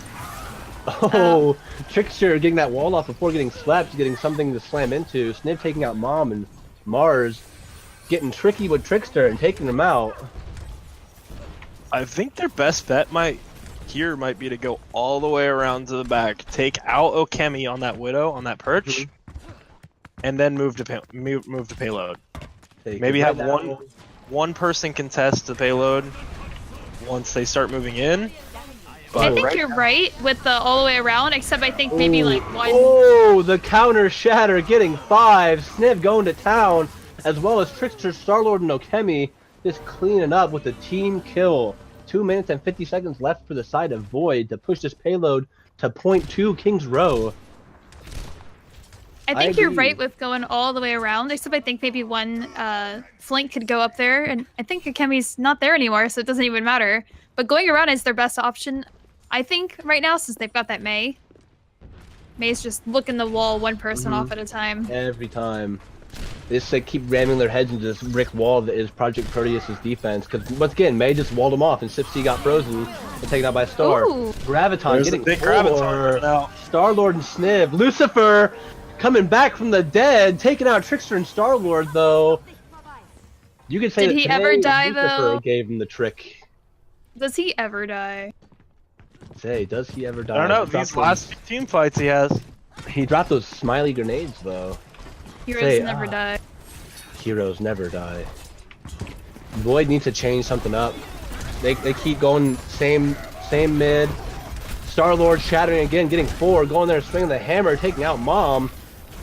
Oh, Trickster getting that wall off before getting slapped, getting something to slam into. Sniv taking out Mom and Mars getting tricky with Trickster and taking him out. I think their best bet might be to go all the way around to the back, take out Okemi on that Widow on that perch, and then move to payload. Maybe have one person contest the payload once they start moving in. I think you're right with the all the way around, except I think maybe like one. Oh, the counter Shatter getting 5. Sniv going to town, as well as Trickster, Starlord, and Okemi just cleaning up with a team kill. 2 minutes and 50 seconds left for the side of Void to push this payload to point 2 King's Row. I think you're right with going all the way around, except I think maybe one flank could go up there, and I think Akemi's not there anymore, so it doesn't even matter. But going around is their best option, I think, right now, since they've got that Mei. Mei's just looking the wall one person off at a time. Every time. They just keep ramming their heads into this brick wall that is Projekt Proteus' defense. Because once again, Mei just walled him off, and O.C.C got frozen and taken out by Star. Ooh. Graviton There's getting a big 4. Graviton now. Starlord and Sniv. Lucifer coming back from the dead, taking out Trickster and Starlord though. You could say Did that he ever today die, Lucifer though? gave him the trick. Does he ever die? Say, does he ever die? I don't know. He dropped These last 2 team fights he has. He dropped those smiley grenades though. Heroes never die. Heroes never die. Void needs to change something up. They keep going same mid. Starlord shattering again, getting 4, going there, swinging the hammer, taking out Mom,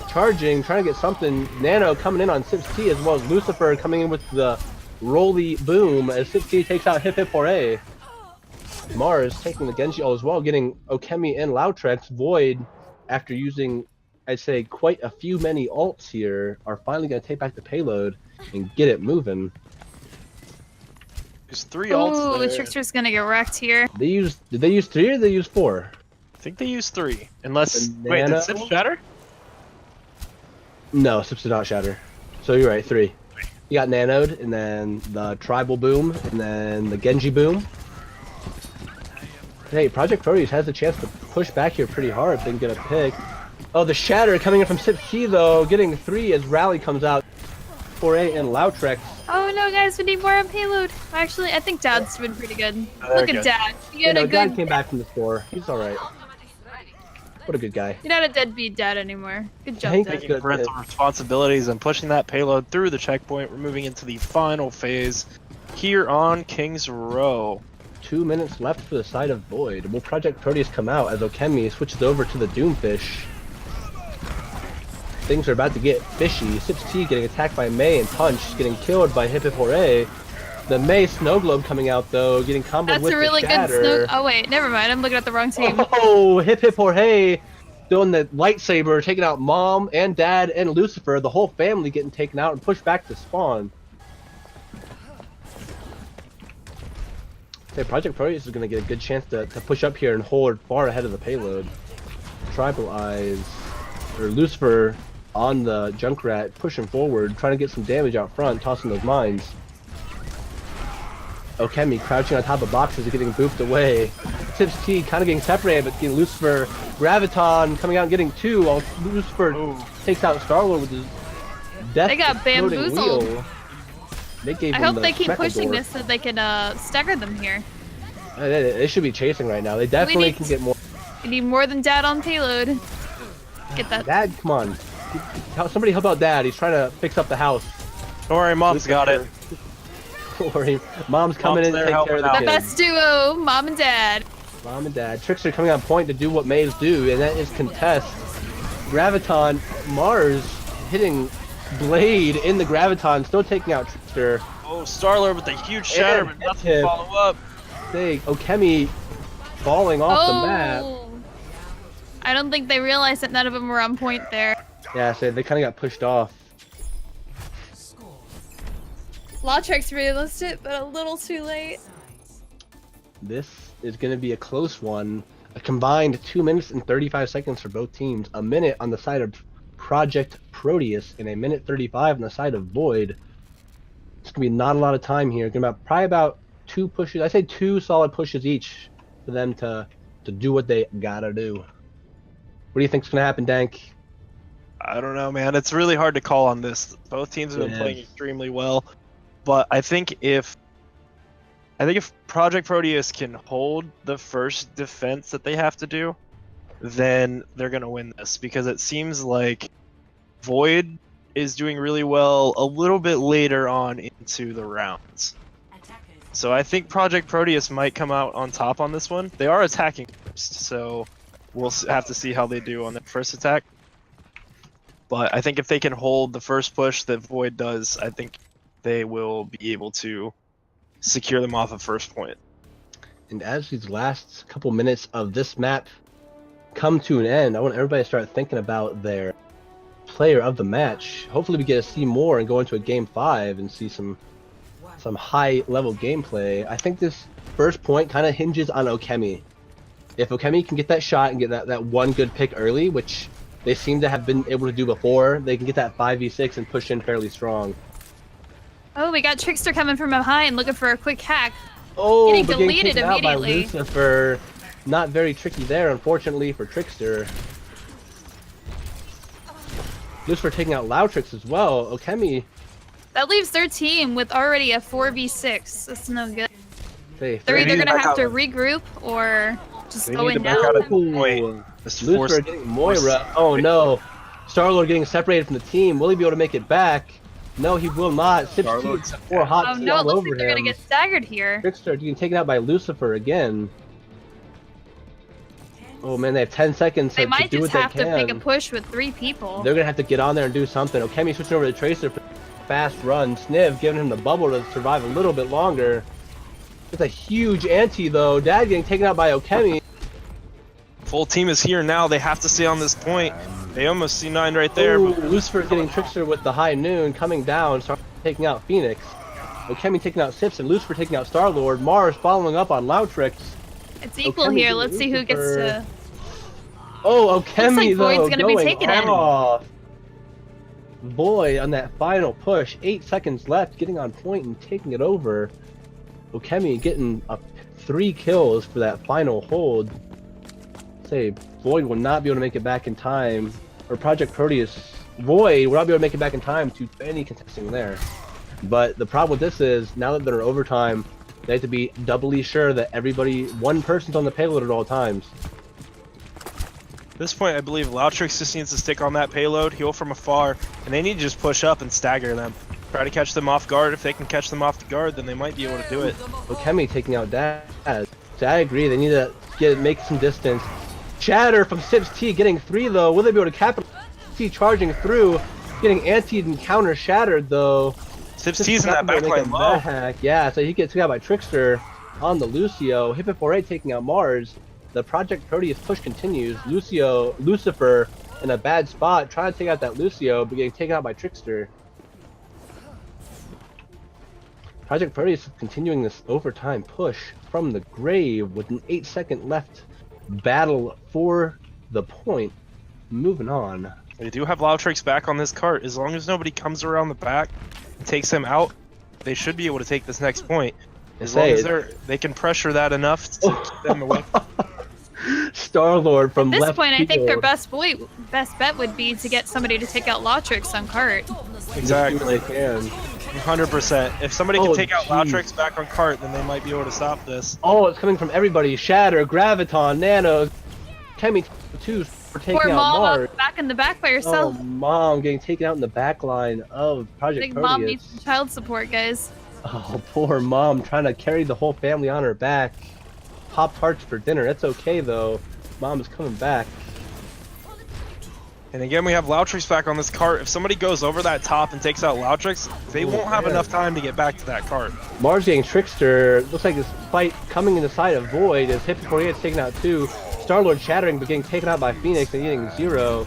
charging, trying to get something. Nano coming in on O.C.C as well as Lucifer coming in with the roly boom as O.C.C takes out Hip Hip Hooray. Mars taking the Genji as well, getting Okemi and Loudtrex. Void, after using I'd say quite a few many ults here are finally going to take back the payload and get it moving. There's 3 ults Ooh, there. Trickster's gonna get wrecked here. Did they use 3 or did they use 4? I think they used 3. Unless... The Wait, did nano? Sip shatter? No, Sips did not shatter. So you're right, 3. You got nanoed, and then the tribal boom, and then the Genji boom. Hey, Projekt Proteus has a chance to push back here pretty hard if they can get a pick. Oh, the shatter coming in from Sip though, getting 3 as Rally comes out. 4A and Lautrec. Oh no, guys, we need more on payload. Actually, I think Dad's been pretty good. They're Look at good. Dad. You You had know, a Dad good. came back from the store. He's alright. What a good guy. You're not a deadbeat dad anymore. Good job, Thank Dad. you. Taking parental responsibilities and pushing that payload through the checkpoint. We're moving into the final phase here on King's Row. 2 minutes left for the side of Void. Will Projekt Proteus come out as Okemi switches over to the Doomfish? Things are about to get fishy. Sips T getting attacked by Mei and Punch, getting killed by Hippoporay. The Mei snow globe coming out though, getting comboed That's with a really the good shatter. snow. Oh wait, never mind. I'm looking at the wrong team. Oh, Hippoporay doing the lightsaber, taking out Mom and Dad and Lucifer. The whole family getting taken out and pushed back to spawn. Okay, Projekt Proteus is going to get a good chance to push up here and hold far ahead of the payload. Tribal Eyes, or Lucifer on the Junkrat, pushing forward, trying to get some damage out front, tossing those mines. Okemi crouching on top of boxes and getting booped away. Sips T kind of getting separated, but getting Lucifer. Graviton coming out and getting 2, while Lucifer takes out Star-Lord with his death. They got exploding bamboozled. wheel. They gave I him hope the they keep Metal pushing Door. this so they can stagger them here. They should be chasing right now. They definitely need- can get more. We need more than Dad on payload. Get that. Dad, come on. Somebody help out Dad. He's trying to fix up the house. Don't worry, Mom's got it. Don't worry. Mom's coming Mom's in to there take care of the helping The kids. best duo, Mom and Dad. Mom and Dad. Trickster coming on point to do what Mays do, and that is contest. Graviton, Mars hitting Blade in the Graviton, still taking out Trickster. Oh, Star-Lord with a huge shatter, but nothing to hit. follow up. Say, Okemi falling off the map. Oh. I don't think they realized that none of them were on point there. Yeah, so they kind of got pushed off. Lawtrex realized it, but a little too late. This is going to be a close one. A combined 2 minutes and 35 seconds for both teams. A minute on the side of Projekt Proteus and a minute 35 on the side of Void. It's going to be not a lot of time here. Probably about 2 pushes. I say 2 solid pushes each for them to do what they gotta do. What do you think's going to happen, Dank? I don't know, man. It's really hard to call on this. Both teams have been Yeah. playing extremely well, but I think if Projekt Proteus can hold the first defense that they have to do, then they're gonna win this, because it seems like Void is doing really well a little bit later on into the rounds. So I think Projekt Proteus might come out on top on this one. They are attacking first, so we'll have to see how they do on their first attack. But I think if they can hold the first push that Void does, I think they will be able to secure them off of first point. And as these last couple minutes of this map come to an end, I want everybody to start thinking about their player of the match. Hopefully we get to see more and go into a game 5 and see some high level gameplay. I think this first point kind of hinges on Okemi. If Okemi can get that shot and get that one good pick early, which they seem to have been able to do before, they can get that 5v6 and push in fairly strong. Oh, we got Trickster coming from behind looking for a quick hack. Oh, Getting but deleted taken out by immediately. Lucifer. Not very tricky there, unfortunately, for Trickster. Lucifer taking out Lautrix as well. Okemi, That leaves their team with already a 4v6. That's no good. say, They're either need to gonna back have to out. regroup or just They go need in to back now. out at the point. Just Lucifer force- getting Moira. Oh no. Star-Lord getting separated from the team. Will he be able to make it back? No, he will not. Star-Lord's 4 hot Oh tea no, it all looks over like they're him. gonna get staggered here. Trickster getting taken out by Lucifer again. Oh man, they have 10 seconds They to might do just what have they to can. make a push with 3 people. They're gonna have to get on there and do something. Okemi switching over to Tracer for fast run. Sniv giving him the bubble to survive a little bit longer. It's a huge ante though. Dad getting taken out by Okemi. Full team is here now. They have to stay on this point. They almost C9 right there. Ooh, But Lucifer's getting Trickster with the high noon, coming down, taking out Phoenix. Okemi taking out Sips, and Lucifer taking out Star-Lord. Mars following up on Loutrix. It's equal Okemi here. getting Let's see who gets Lucifer. to. Oh, Okemi like though, Void's gonna be going taking it. off. Void on that final push. 8 seconds left, getting on point and taking it over. Okemi getting 3 kills for that final hold. Say, Void will not be able to make it back in time. Or Project Proteus, Void will not be able to make it back in time to any contesting there. But the problem with this is, now that they're in overtime, they have to be doubly sure that one person's on the payload at all times. at this point, I believe Loutrix just needs to stick on that payload, heal from afar, and they need to just push up and stagger them. Try to catch them off guard. If they can catch them off guard, then they might be able to do it. Okemi taking out Daz. So I agree, they need to make some distance. Shatter from Sips T getting 3 though. Will they be able to capitalize? T charging through, getting antied and counter shattered though. Sips T's in that backline low. Yeah, so he gets taken out by Trickster on the Lucio. Hip 4A taking out Mars. The Project Proteus push continues. Lucifer in a bad spot, trying to take out that Lucio, but getting taken out by Trickster. Project Proteus continuing this overtime push from the grave with an 8-second left battle for the point. Moving on. They do have Loutrix back on this cart. As long as nobody comes around the back and takes him out, they should be able to take this next point. As long as they can pressure that enough to keep them away. Star-Lord from At this left point, I think their field. best bet would be to get somebody to take out Loutrix on cart. Exactly. They can. 100%. If somebody can take out Loutrix back on cart, then they might be able to stop this. Oh, it's coming from everybody. Shatter, Graviton, Nano, Kemi 2 for taking Poor out Mom Mars. back in the back by Oh, herself. Mom getting taken out in the back line of Project Big Proteus. Mom needs some child support, guys. Oh, poor Mom trying to carry the whole family on her back. Pop-Tarts for dinner. It's okay, though. Mom is coming back. And again, we have Loutrix back on this cart. If somebody goes over that top and takes out Loutrix, they won't have enough time to get back to that cart. Mars getting Trickster. Looks like this fight coming in the side of Void as Hip 48 taking out 2. Star-Lord shattering but getting taken out by Phoenix and getting 0.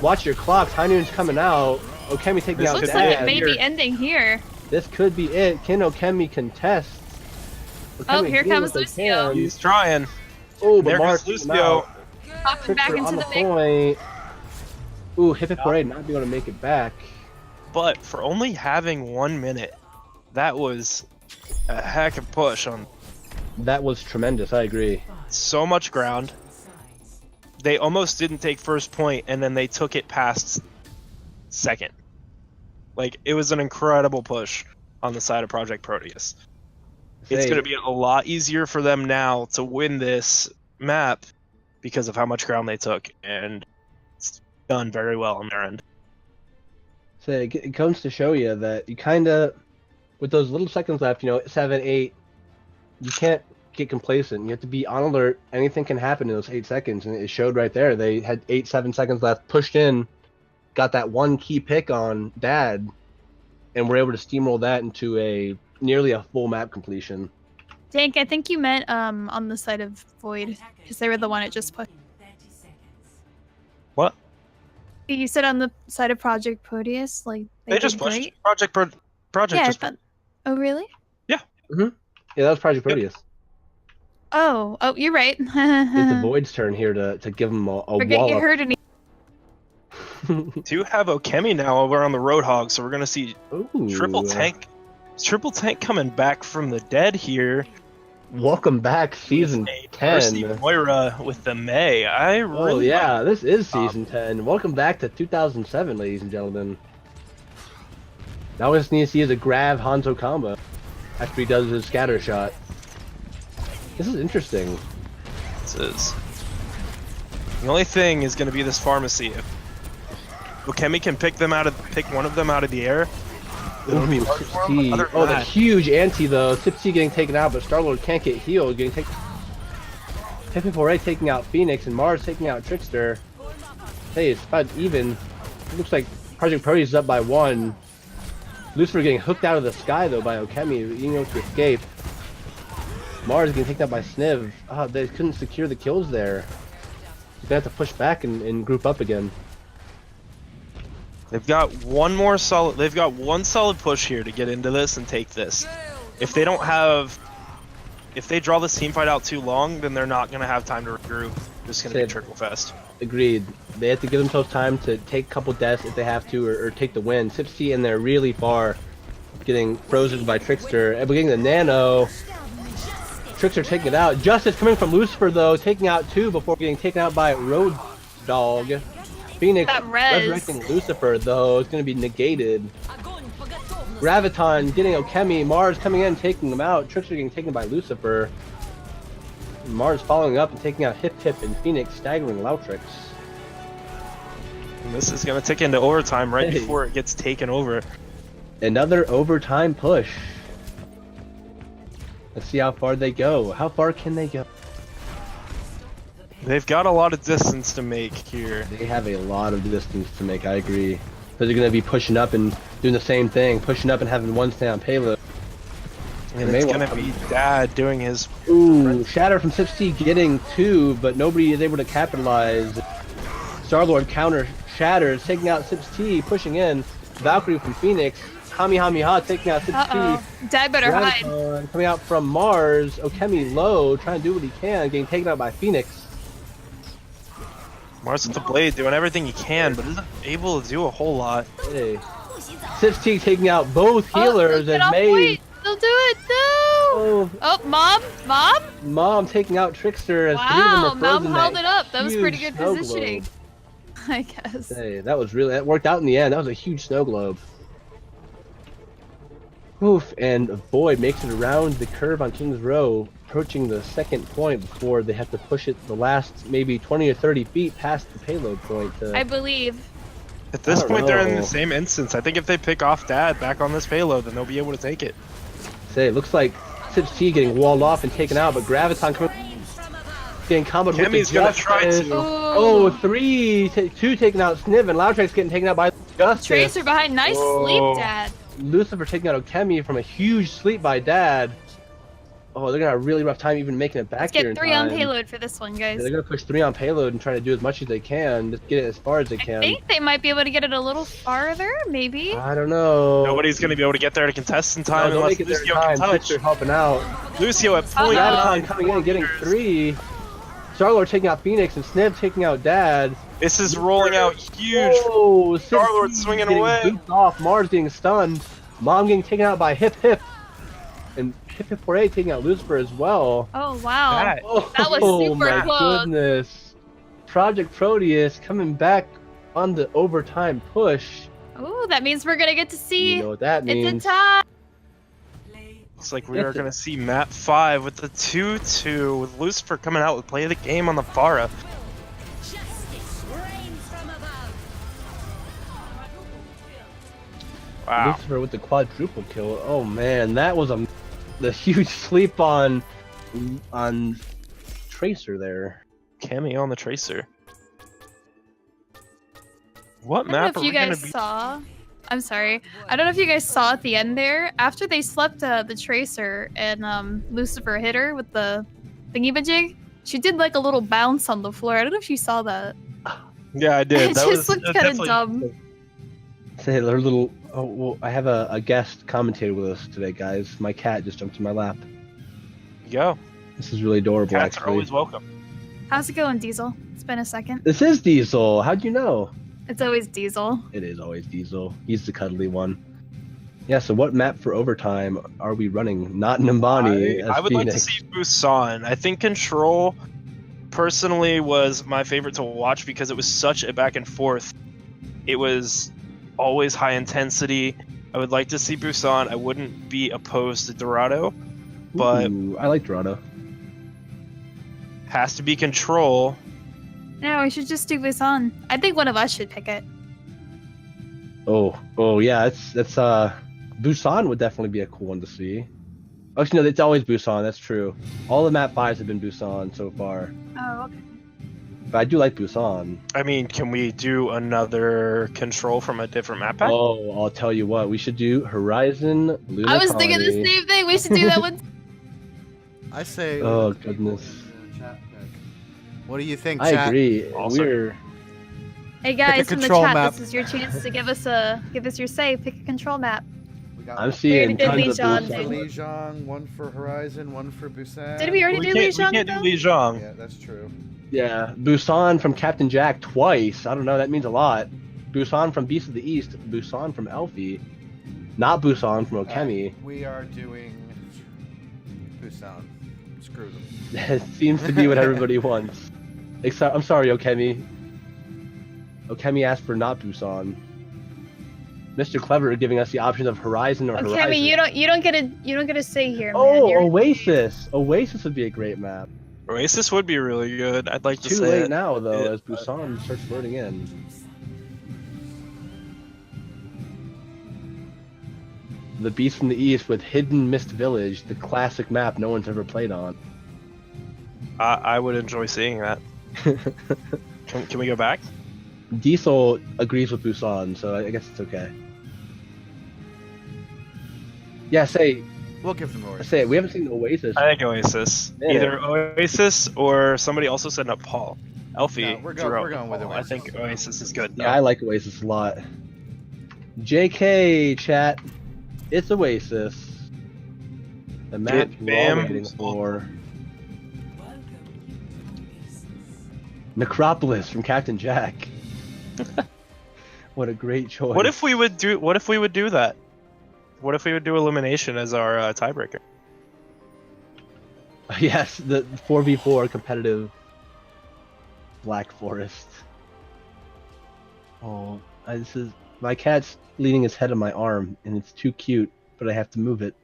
Watch your clocks. High Noon's coming out. Okemi taking out Looks Dad. like it may be ending here. This could be it. Can Okemi contest? Oh, Okemi here doing comes what they Lucio. can. He's trying. Oh, but There Mars goes came Lucio. out. Popping back Trickster into on the the mix. point. Ooh, Hip 48 not be able to make it back. But for only having 1 minute, that was a heck of a push on That was tremendous. I agree. so much ground. They almost didn't take first point, and then they took it past second. Like, it was an incredible push on the side of Project Proteus. It's Say, going to be a lot easier for them now to win this map because of how much ground they took, and it's done very well on their end. it comes to show you that you kind of, with those little seconds left, 7, 8, you can't get complacent. You have to be on alert. Anything can happen in those 8 seconds, and it showed right there. They had 8, 7 seconds left, pushed in, got that one key pick on Dad, and were able to steamroll that into nearly a full map completion. Dank, I think you meant on the side of Void, because they were the one it just pushed. What? You said on the side of Project Proteus, like They just did pushed. great? Project Yeah, I just thought. Oh, really? Yeah, that was Project Proteus. Oh, you're right. It's the Void's turn here to give him a Forget you wallop. heard any. do have Okemi now over on the Roadhog, so we're gonna see Ooh. Triple Tank coming back from the dead here. Welcome back, season Mercy 10. Moira with the May. I really Oh yeah, this is season 10. Welcome back to 2007, ladies and gentlemen. Now we just need to see is a grab Hanzo combo after he does his scatter shot. This is interesting. This is. The only thing is going to be this pharmacy. If Okemi can pick one of them out of the air, it'll be hard for him. Other than Oh, the that, huge anti though. Sip-C getting taken out, but Star-Lord can't get healed. Getting taken. Hip 4A taking out Phoenix and Mars taking out Trickster. Hey, it's about even. It looks like Project Proteus is up by 1. Lucifer getting hooked out of the sky though by Okemi, being able to escape. Mars getting taken out by Sniv. They couldn't secure the kills there. They're gonna have to push back and group up again. They've got one more solid. They've got one solid push here to get into this and take this. If they don't have, if they draw this team fight out too long, then they're not gonna have time to regroup. It's gonna be a trickle fest. Agreed. They have to give themselves time to take a couple deaths if they have to, or take the win. 6T in there really far, getting frozen by Trickster. And we're getting the nano. Trickster taking it out. Justice coming from Lucifer though, taking out 2 before getting taken out by Road Dog. Phoenix resurrecting Lucifer though, it's going to be negated. Graviton getting Okemi. Mars coming in, taking him out. Trickster getting taken by Lucifer. Mars following up and taking out Hip Hip and Phoenix, staggering Lautrix. And this is going to tick into overtime right before it gets taken over. Another overtime push. Let's see how far they go. How far can they go? They've got a lot of distance to make here. They have a lot of distance to make, I agree. Because they're going to be pushing up and doing the same thing. Pushing up and having one stay on payload. And it's going to be Dad doing his... Ooh, Shatter from 6T getting 2, but nobody is able to capitalize. Star-Lord counter shatters, taking out 6T, pushing in. Valkyrie from Phoenix. Kamehameha taking out 6T. Dad better hide. Coming out from Mars. Okemi low, trying to do what he can, getting taken out by Phoenix. Mars with the blade, doing everything he can, but isn't able to do a whole lot. Hey. 6T taking out both healers and May. They'll do it, no! Oh, Mom taking out Trickster as 3 of them are frozen. Mom held it up. That was pretty good snow positioning. globe. I guess. Hey, that worked out in the end. That was a huge snow globe. Oof, and Void makes it around the curve on King's Row, approaching the second point before they have to push it the last maybe 20 or 30 feet past the payload point. I believe. At this point, they're in the same instance. I think if they pick off Dad back on this payload, then they'll be able to take it. Say, it looks like 6T getting walled off and taken out, but Graviton getting comboed with Kemi's gonna try to. Oh, 2 taking out Sniv, and Lautrix getting taken out by Justice. Tracer behind. Nice sleep, Dad. Lucifer taking out Okemi from a huge sleep by Dad. Oh, they're gonna have a really rough time even making it back here. Let's get 3 on payload for this one, guys. Yeah, they're gonna push 3 on payload and try to do as much as they can, just get it as far as they can. I think they might be able to get it a little farther, maybe. I don't know. Nobody's gonna be able to get there to contest in time no, unless make it Lucio time. can touch. They're helping out. Lucio at point. Graviton coming in and getting 3. Star-Lord taking out Phoenix and Sniv taking out Dad. This is rolling out huge. Oh, Star-Lord swinging away. Booped off. Mars getting stunned. Mom getting taken out by Hip Hip. And Hip Hip 4A taking out Lucifer as well. Oh, wow. That was super my close. Goodness. Project Proteus coming back on the overtime push. Oh, that means we're going to get to see. You know what that means. It's a tie. Looks like we are going to see map 5 with the 2-2 with Lucifer coming out with play of the game on the Pharah. Wow. Lucifer with the quadruple kill. Oh man, that was the huge sleep on Tracer there. Kemi on the Tracer. What I map don't are know if we you going guys to be? saw. I'm sorry. I don't know if you guys saw at the end there. After they slept the Tracer and Lucifer hit her with the thingy-majig, she did like a little bounce on the floor. I don't know if you saw that. Yeah, I did. It That just was looked kind of dumb. Say their little. Oh, well, I have a guest commentator with us today, guys. My cat just jumped in my lap. Go. This is really adorable. Cats actually. are always welcome. How's it going, Diesel? It's been a second. This is Diesel. How'd you know? It's always Diesel. It is always Diesel. He's the cuddly one. Yeah. So what map for overtime are we running? Not Nimbani. I would like to see Busan. I think Control personally was my favorite to watch because it was such a back and forth. It was always high intensity. I would like to see Busan. I wouldn't be opposed to Dorado, but Ooh, I like Dorado. has to be Control. No, we should just do Busan. I think one of us should pick it. Oh yeah. That's Busan would definitely be a cool one to see. Actually, no, it's always Busan. That's true. All the map 5s have been Busan so far. Oh, okay. But I do like Busan. I mean, can we do another Control from a different map pack? Oh, I'll tell you what. We should do Horizon Luna I was thinking the Colony. same thing. We should do that one. I say. Oh, goodness. What do you think, I chat? agree. Also- Hey guys from the control chat, map. this is your chance to give us your say. Pick a control map. We got I'm one seeing did tons of Lijiang, for dude. Busan. Lijiang, one for Horizon, one for Busan. Did we already We do can't Lijiang do though? Li Zhang. Yeah, that's true. Yeah, Busan from Captain Jack twice. I don't know, that means a lot. Busan from Beast of the East, Busan from Elfie. Not Busan from Okemi. We are doing Busan. Screw them. That seems to be what everybody wants. Except, I'm sorry, Okemi. Okemi asked for not Busan. Mr. Clever giving us the option of Horizon or Okay, Horizon. I mean, you don't get a say here, man. Oh, You're- Oasis! Oasis would be a great map. Oasis would be really good. I'd like to Too say late it. now, though, Yeah. as Busan starts loading in. The Beast from the East with Hidden Mist Village, the classic map no one's ever played on. I would enjoy seeing that. Can we go back? Diesel agrees with Busan, so I guess it's okay. Yeah, We'll give them Oasis. say we haven't seen Oasis. I think Oasis. Yeah. Either Oasis or somebody also said Nepal. Elfie. No, we're drew out going with Nepal. Oasis. I think Oasis is good. Yeah, I like Oasis a lot. JK chat, it's Oasis. The map Get we're all bam. waiting for. Necropolis from Captain Jack. What a great choice. What if we would do that? What if we would do elimination as our tiebreaker? Yes, the 4v4 competitive Black Forest. Oh, this is my cat's leaning his head on my arm, and it's too cute, but I have to move it.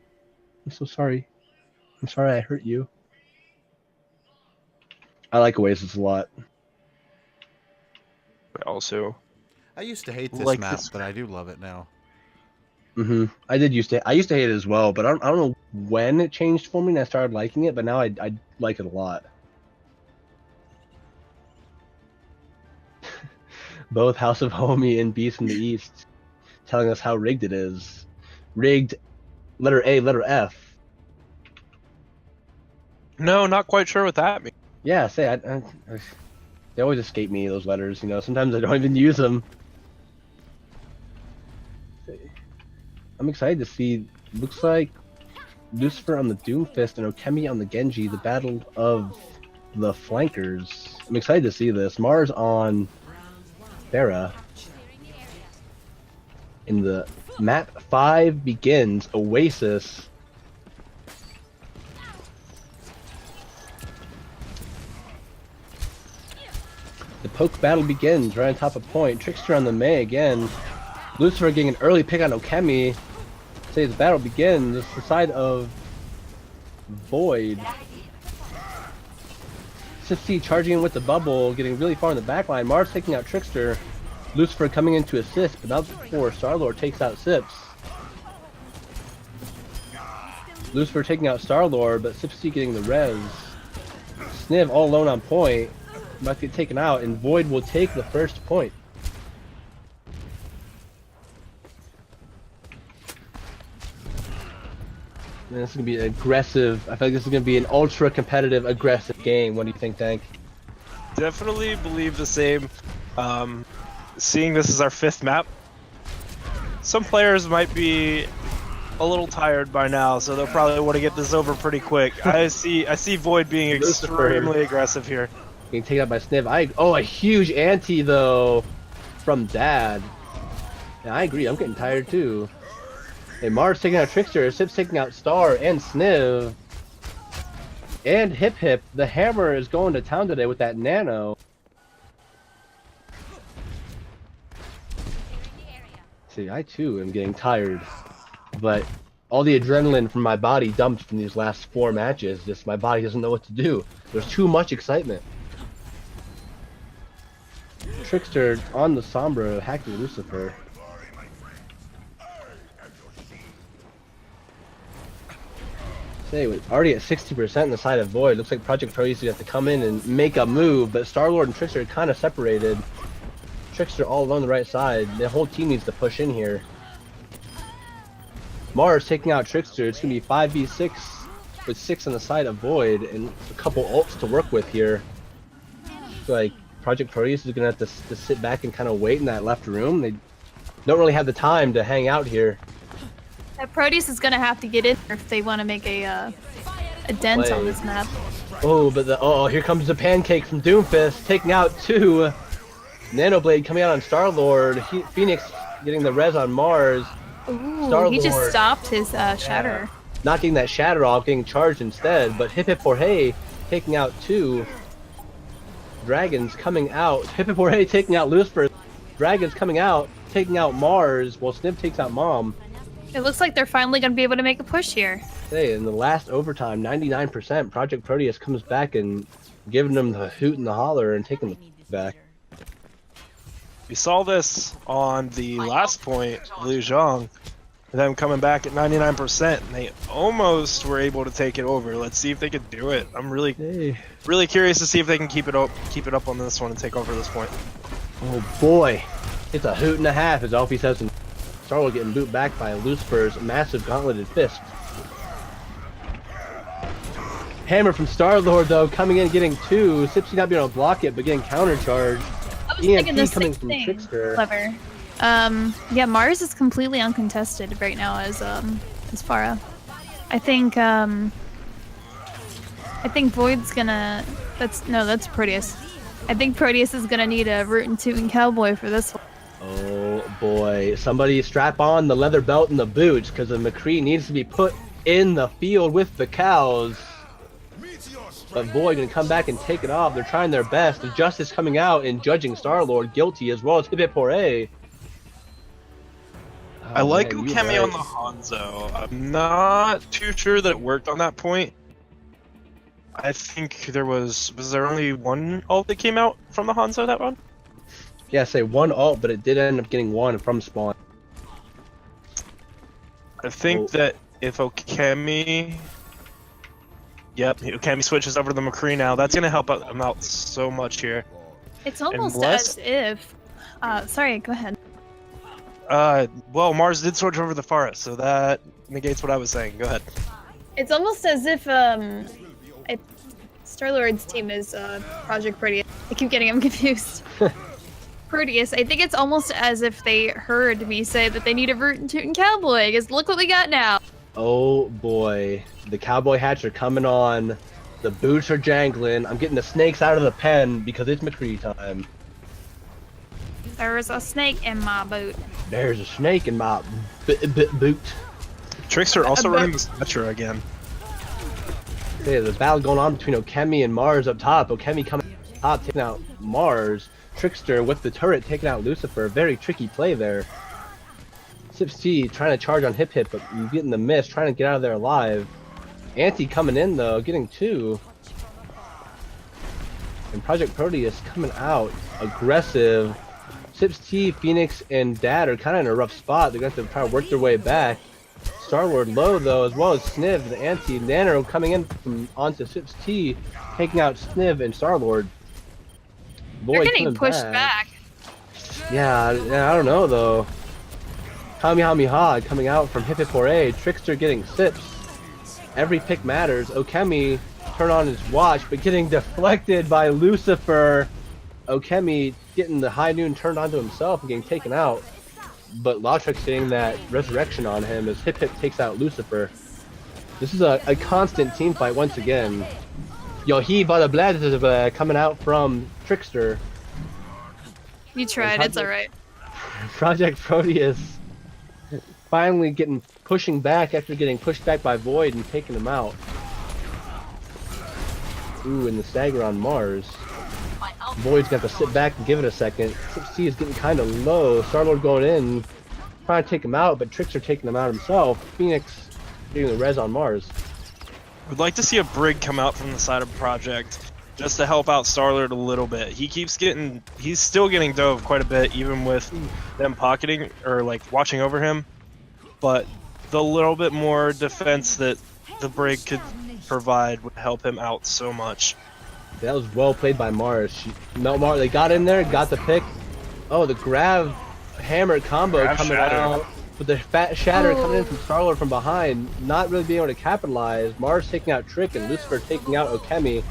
I'm so sorry. I'm sorry I hurt you. I like Oasis a lot. But also, I used to hate this Like map, this- but I do love it now. I used to hate it as well, but I don't know when it changed for me and I started liking it, but now I like it a lot. Both House of Homie and Beast in the East telling us how rigged it is. Rigged, letter A, letter F. no, not quite sure what that means. Yeah, they always escape me, those letters, you know, sometimes I don't even use them. I'm excited to see, looks like Lucifer on the Doomfist and Okemi on the Genji, the battle of the flankers. I'm excited to see this. Mars on Farah. In the map 5 begins, Oasis. The poke battle begins right on top of point. Trickster on the Mei again. Lucifer getting an early pick on Okemi. Say the battle begins. It's the side of Void. O.C.C charging in with the bubble, getting really far in the back line. Mars taking out Trickster. Lucifer coming in to assist, but not before Star-Lord takes out Sips. Lucifer taking out Star-Lord, but O.C.C getting the res. Sniv all alone on point. About to get taken out, and Void will take the first point. Man, this is gonna be aggressive. I feel like this is gonna be an ultra competitive, aggressive game. What do you think, Dank? Definitely believe the same. Seeing this as our 5th map, some players might be a little tired by now, so they'll probably want to get this over pretty quick. I see Void being extremely aggressive here. Getting taken out by Sniv. A huge anti though from Dad. Yeah, I agree. I'm getting tired too. Hey, Mars taking out Trickster, Sips taking out Star and Sniv. And Hip Hip. The hammer is going to town today with that nano. See, I too am getting tired. But all the adrenaline from my body dumped from these last 4 matches. Just my body doesn't know what to do. There's too much excitement. Trickster on the Sombra hacking Lucifer. Say, already at 60% in the side of Void. Looks like Projekt Proteus have to come in and make a move, but Star-Lord and Trickster are kind of separated. Trickster all alone the right side. The whole team needs to push in here. Mars taking out Trickster. It's going to be 5v6 with 6 on the side of Void and a couple ults to work with here. Like, Project Proteus is gonna have to sit back and kind of wait in that left room. They don't really have the time to hang out here. Proteus is gonna have to get in there if they want to make a dent on this map. Oh, but here comes the pancake from Doomfist, taking out 2. Nanoblade coming out on Star-Lord. Phoenix getting the res on Mars. Ooh, Star-Lord. he just stopped his shatter. Not getting that shatter off, getting charged instead. But Hip Hip Jorge taking out 2. Dragons coming out. Hip Hip Jorge taking out Lucifer. Dragons coming out, taking out Mars, while Snip takes out Mom. It looks like they're finally gonna be able to make a push here. Hey, in the last overtime, 99%, Project Proteus comes back and giving them the hoot and the holler and taking them back. We saw this on the last point, Liu Zhang, them coming back at 99%, and they almost were able to take it over. Let's see if they can do it. I'm really curious to see if they can keep it up on this one and take over this point. Oh boy, it's a hoot and a half, as Alfie says. Star-Lord getting boot back by Lucifer's massive gauntleted fist. Hammer from Star-Lord though, coming in getting 2. Sipsy not being able to block it, but getting countercharged. I was thinking the coming same from thing. Trickster. Clever. Yeah, Mars is completely uncontested right now as Pharah. I think Void's gonna. That's Proteus. I think Proteus is gonna need a Root and Tootin' Cowboy for this one. Oh boy, somebody strap on the leather belt and the boots, because the McCree needs to be put in the field with the cows. But Void gonna come back and take it off. They're trying their best. The Justice coming out and judging Star-Lord guilty, as well as Hip Hip Jorge. I like man, Ukemi on the Hanzo. I'm not too sure that it worked on that point. I think was there only one ult that came out from the Hanzo that run? Yeah, say 1 ult, but it did end up getting 1 from spawn. I think that if Ukemi... Yep, Ukemi switches over to the McCree now. That's going to help him out so much here. It's almost Unless- as if. Sorry, go ahead. Well, Mars did switch over to the Pharah, so that negates what I was saying. Go ahead. It's almost as if Star-Lord's team is Project Proteus. I keep getting them confused. Proteus. I think it's almost as if they heard me say that they need a Root and Tootin' Cowboy, because look what we got now. Oh boy, the cowboy hats are coming on. The boots are jangling. I'm getting the snakes out of the pen because it's McCree time. There's a snake in my boot. There's a snake in my boot. Trickster also running the Snatcher again. Okay, the battle going on between Okemi and Mars up top. Okemi coming up top, taking out Mars. Trickster with the turret taking out Lucifer. Very tricky play there. Sipsy trying to charge on Hip Hip, but you getting the miss, trying to get out of there alive. Anti coming in though, getting 2. And Project Proteus coming out aggressive. Sipsy, Phoenix, and Dad are kind of in a rough spot. They're going to have to try to work their way back. Star-Lord low though, as well as Sniv, the Anti. Nano coming in from onto Sipsy, taking out Sniv and Star-Lord. They're getting pushed back. Yeah, I don't know though. Kamehameha coming out from Hip Hip Jorge. Trickster getting sips. Every pick matters. Okemi turn on his watch, but getting deflected by Lucifer. Okemi getting the high noon turned onto himself and getting taken out. But Lautrec getting that resurrection on him as Hip Hip takes out Lucifer. This is a constant team fight once again. Yohi Bada coming out from Trickster. You tried, it's alright. Project Proteus finally pushing back after getting pushed back by Void and taking him out. Ooh, and the stagger on Mars. Void's got to sit back and give it a second. 6C is getting kind of low. Star-Lord going in, trying to take him out, but Trickster taking him out himself. Phoenix getting the res on Mars. Would like to see a Brig come out from the side of Project just to help out Star-Lord a little bit. He's still getting dove quite a bit, even with them pocketing or like watching over him. But the little bit more defense that the Brig could provide would help him out so much. That was well played by Mars. They got in there, got the pick. Oh, the grab hammer combo coming out. With the fat shatter coming in from Star-Lord from behind, not really being able to capitalize. Mars taking out Trick and Lucifer taking out Okemi.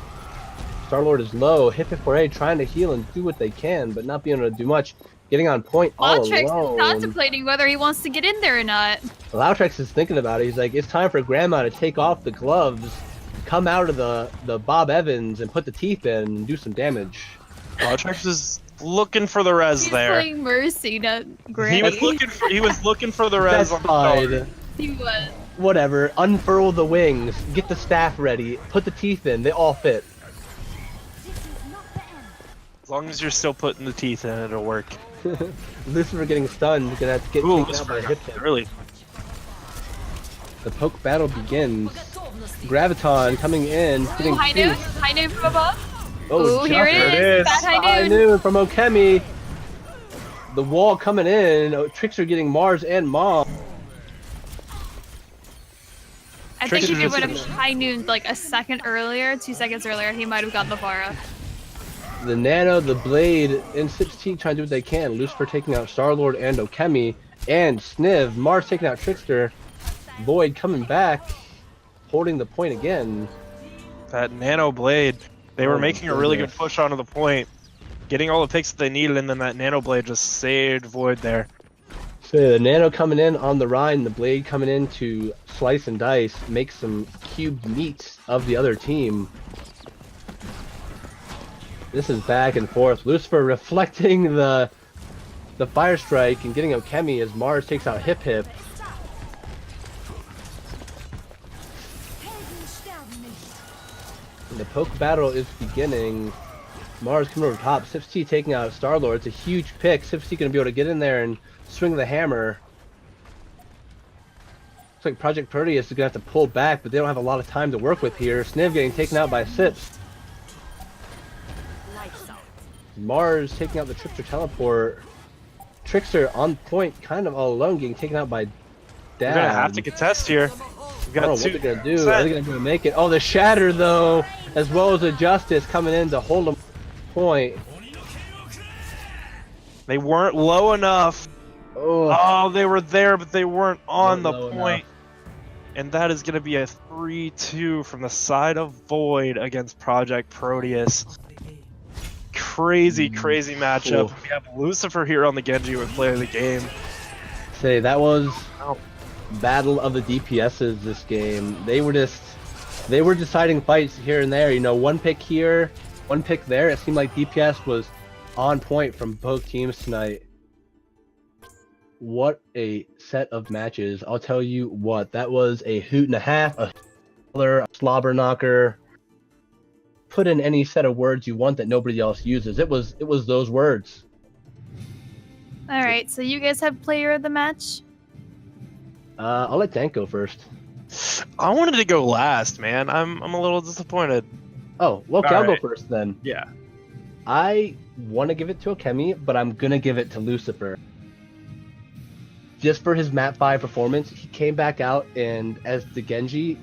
Star-Lord is low. Hip for A trying to heal and do what they can, but not being able to do much. Getting on point all Lautrec is alone. contemplating whether he wants to get in there or not. Lautrec is thinking about it. He's like, it's time for Grandma to take off the gloves, come out of the Bob Evans, and put the teeth in and do some damage. Lautrec is looking for the res He's there. playing Mercy, not Granny. He was looking for the res That's on the fine. card. He was. Whatever. Unfurl the wings. Get the staff ready. Put the teeth in. They all fit. As long as you're still putting the teeth in, it'll work. Lucifer getting stunned. He's gonna have to get Ooh, taken out by a hip hit. really. The poke battle begins. Graviton coming in, getting High noon? pieced. High noon from above? Oh, Ooh, here it Jumper. is. Fat high High noon. noon from Okemi. The wall coming in. Oh, Trickster getting Mars and Mom. I think if Trickster he would just- have high noon like a second earlier, 2 seconds earlier, he might have gotten the Vara. The Nano, the Blade, and 16 trying to do what they can. Lucifer taking out Star-Lord and Okemi. And Sniv. Mars taking out Trickster. Void coming back. Holding the point again. That Nano Blade, they were Oh, making a really good goodness. push onto the point, getting all the picks that they needed, and then that Nano Blade just saved Void there. So the Nano coming in on the Rhine, the Blade coming in to slice and dice, make some cubed meats of the other team. This is back and forth. Lucifer reflecting the Fire Strike and getting Okemi as Mars takes out Hip Hip. And the poke battle is beginning. Mars coming over top. Sipsy taking out Star-Lord. It's a huge pick. Sipsy going to be able to get in there and swing the hammer. Looks like Projekt Proteus is going to have to pull back, but they don't have a lot of time to work with here. Sniv getting taken out by Sips. Mars taking out the Trickster teleport. Trickster on point, kind of all alone, getting taken out by Dad. They're gonna have to contest here. We've I got don't know two. what they're gonna do. Are they gonna be able to make it? Oh, the Shatter though, as well as the Justice coming in to hold them point. They weren't low enough. Oh, Oh, they were there, but they weren't on the Weren't low point. And that is going to be a 3-2 from the side of Void against Projekt Proteus. Crazy matchup. Oof. We have Lucifer here on the Genji with player of the game. say that was Ow. battle of the DPSs this game. They were deciding fights here and there. You know, one pick here, one pick there. It seemed like DPS was on point from both teams tonight. What a set of matches. I'll tell you what, that was a hoot and a half, a slobber knocker. Put in any set of words you want that nobody else uses. It was those words. All right, so you guys have player of the match. I'll let Dank go first. I wanted to go last, man. I'm a little disappointed. Oh, well, okay, All I'll go right. first then. Yeah. I want to give it to Okemi, but I'm gonna give it to Lucifer. Just for his map 5 performance, he came back out and as the Genji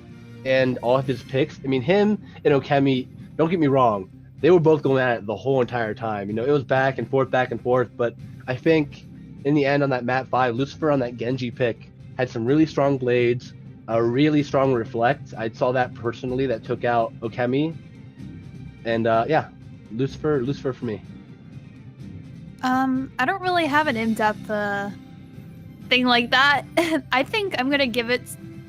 and all of his picks. I mean, him and Okemi, don't get me wrong, they were both going at it the whole entire time. You know, it was back and forth, but I think in the end on that map 5, Lucifer on that Genji pick had some really strong blades, a really strong reflect. I saw that personally that took out Okemi. And yeah, Lucifer for me. I don't really have an in-depth thing like that. I think I'm gonna give it.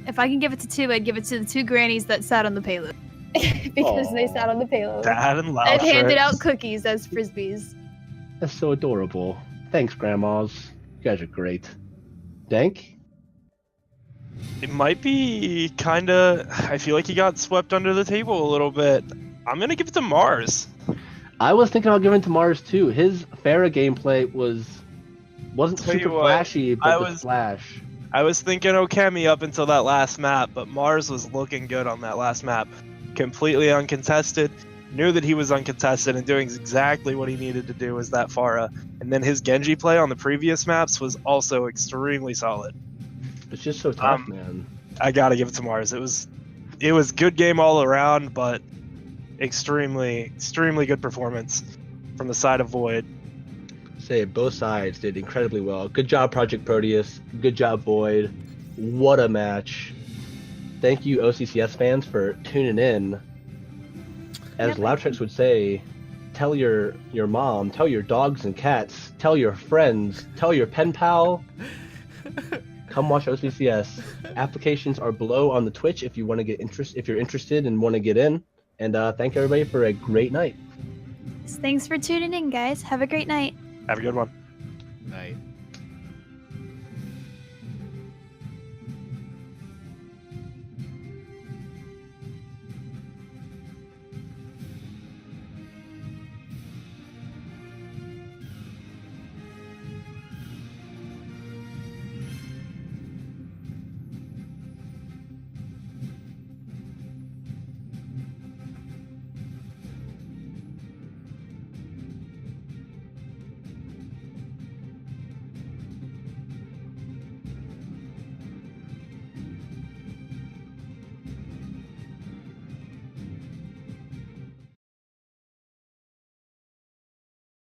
If I can give it to two, I'd give it to the two grannies that sat on the payload because they sat on the payload Dad and and Lautrec. handed out cookies as frisbees. That's so adorable. Thanks, grandmas. You guys are great. Dank? It might be kinda. I feel like he got swept under the table a little bit. I'm gonna give it to Mars. I was thinking about giving to Mars too. His Pharah gameplay wasn't Tell you super what, flashy, but I the was- flash. I was thinking Okemi up until that last map, but Mars was looking good on that last map. Completely uncontested. Knew that he was uncontested and doing exactly what he needed to do as that Pharah. And then his Genji play on the previous maps was also extremely solid. It's just so tough, man. I gotta give it to Mars. It was good game all around, but extremely good performance from the side of Void. Say both sides did incredibly well. Good job, Projekt Proteus. Good job, Void. What a match. Thank you, OCCS fans, for tuning in. As Lautrix would say, tell your mom, tell your dogs and cats, tell your friends, tell your pen pal. Come watch OCCS. Applications are below on the Twitch if you want to get if you're interested and want to get in. And thank everybody for a great night. Thanks for tuning in, guys. Have a great night. Have a good one. Night.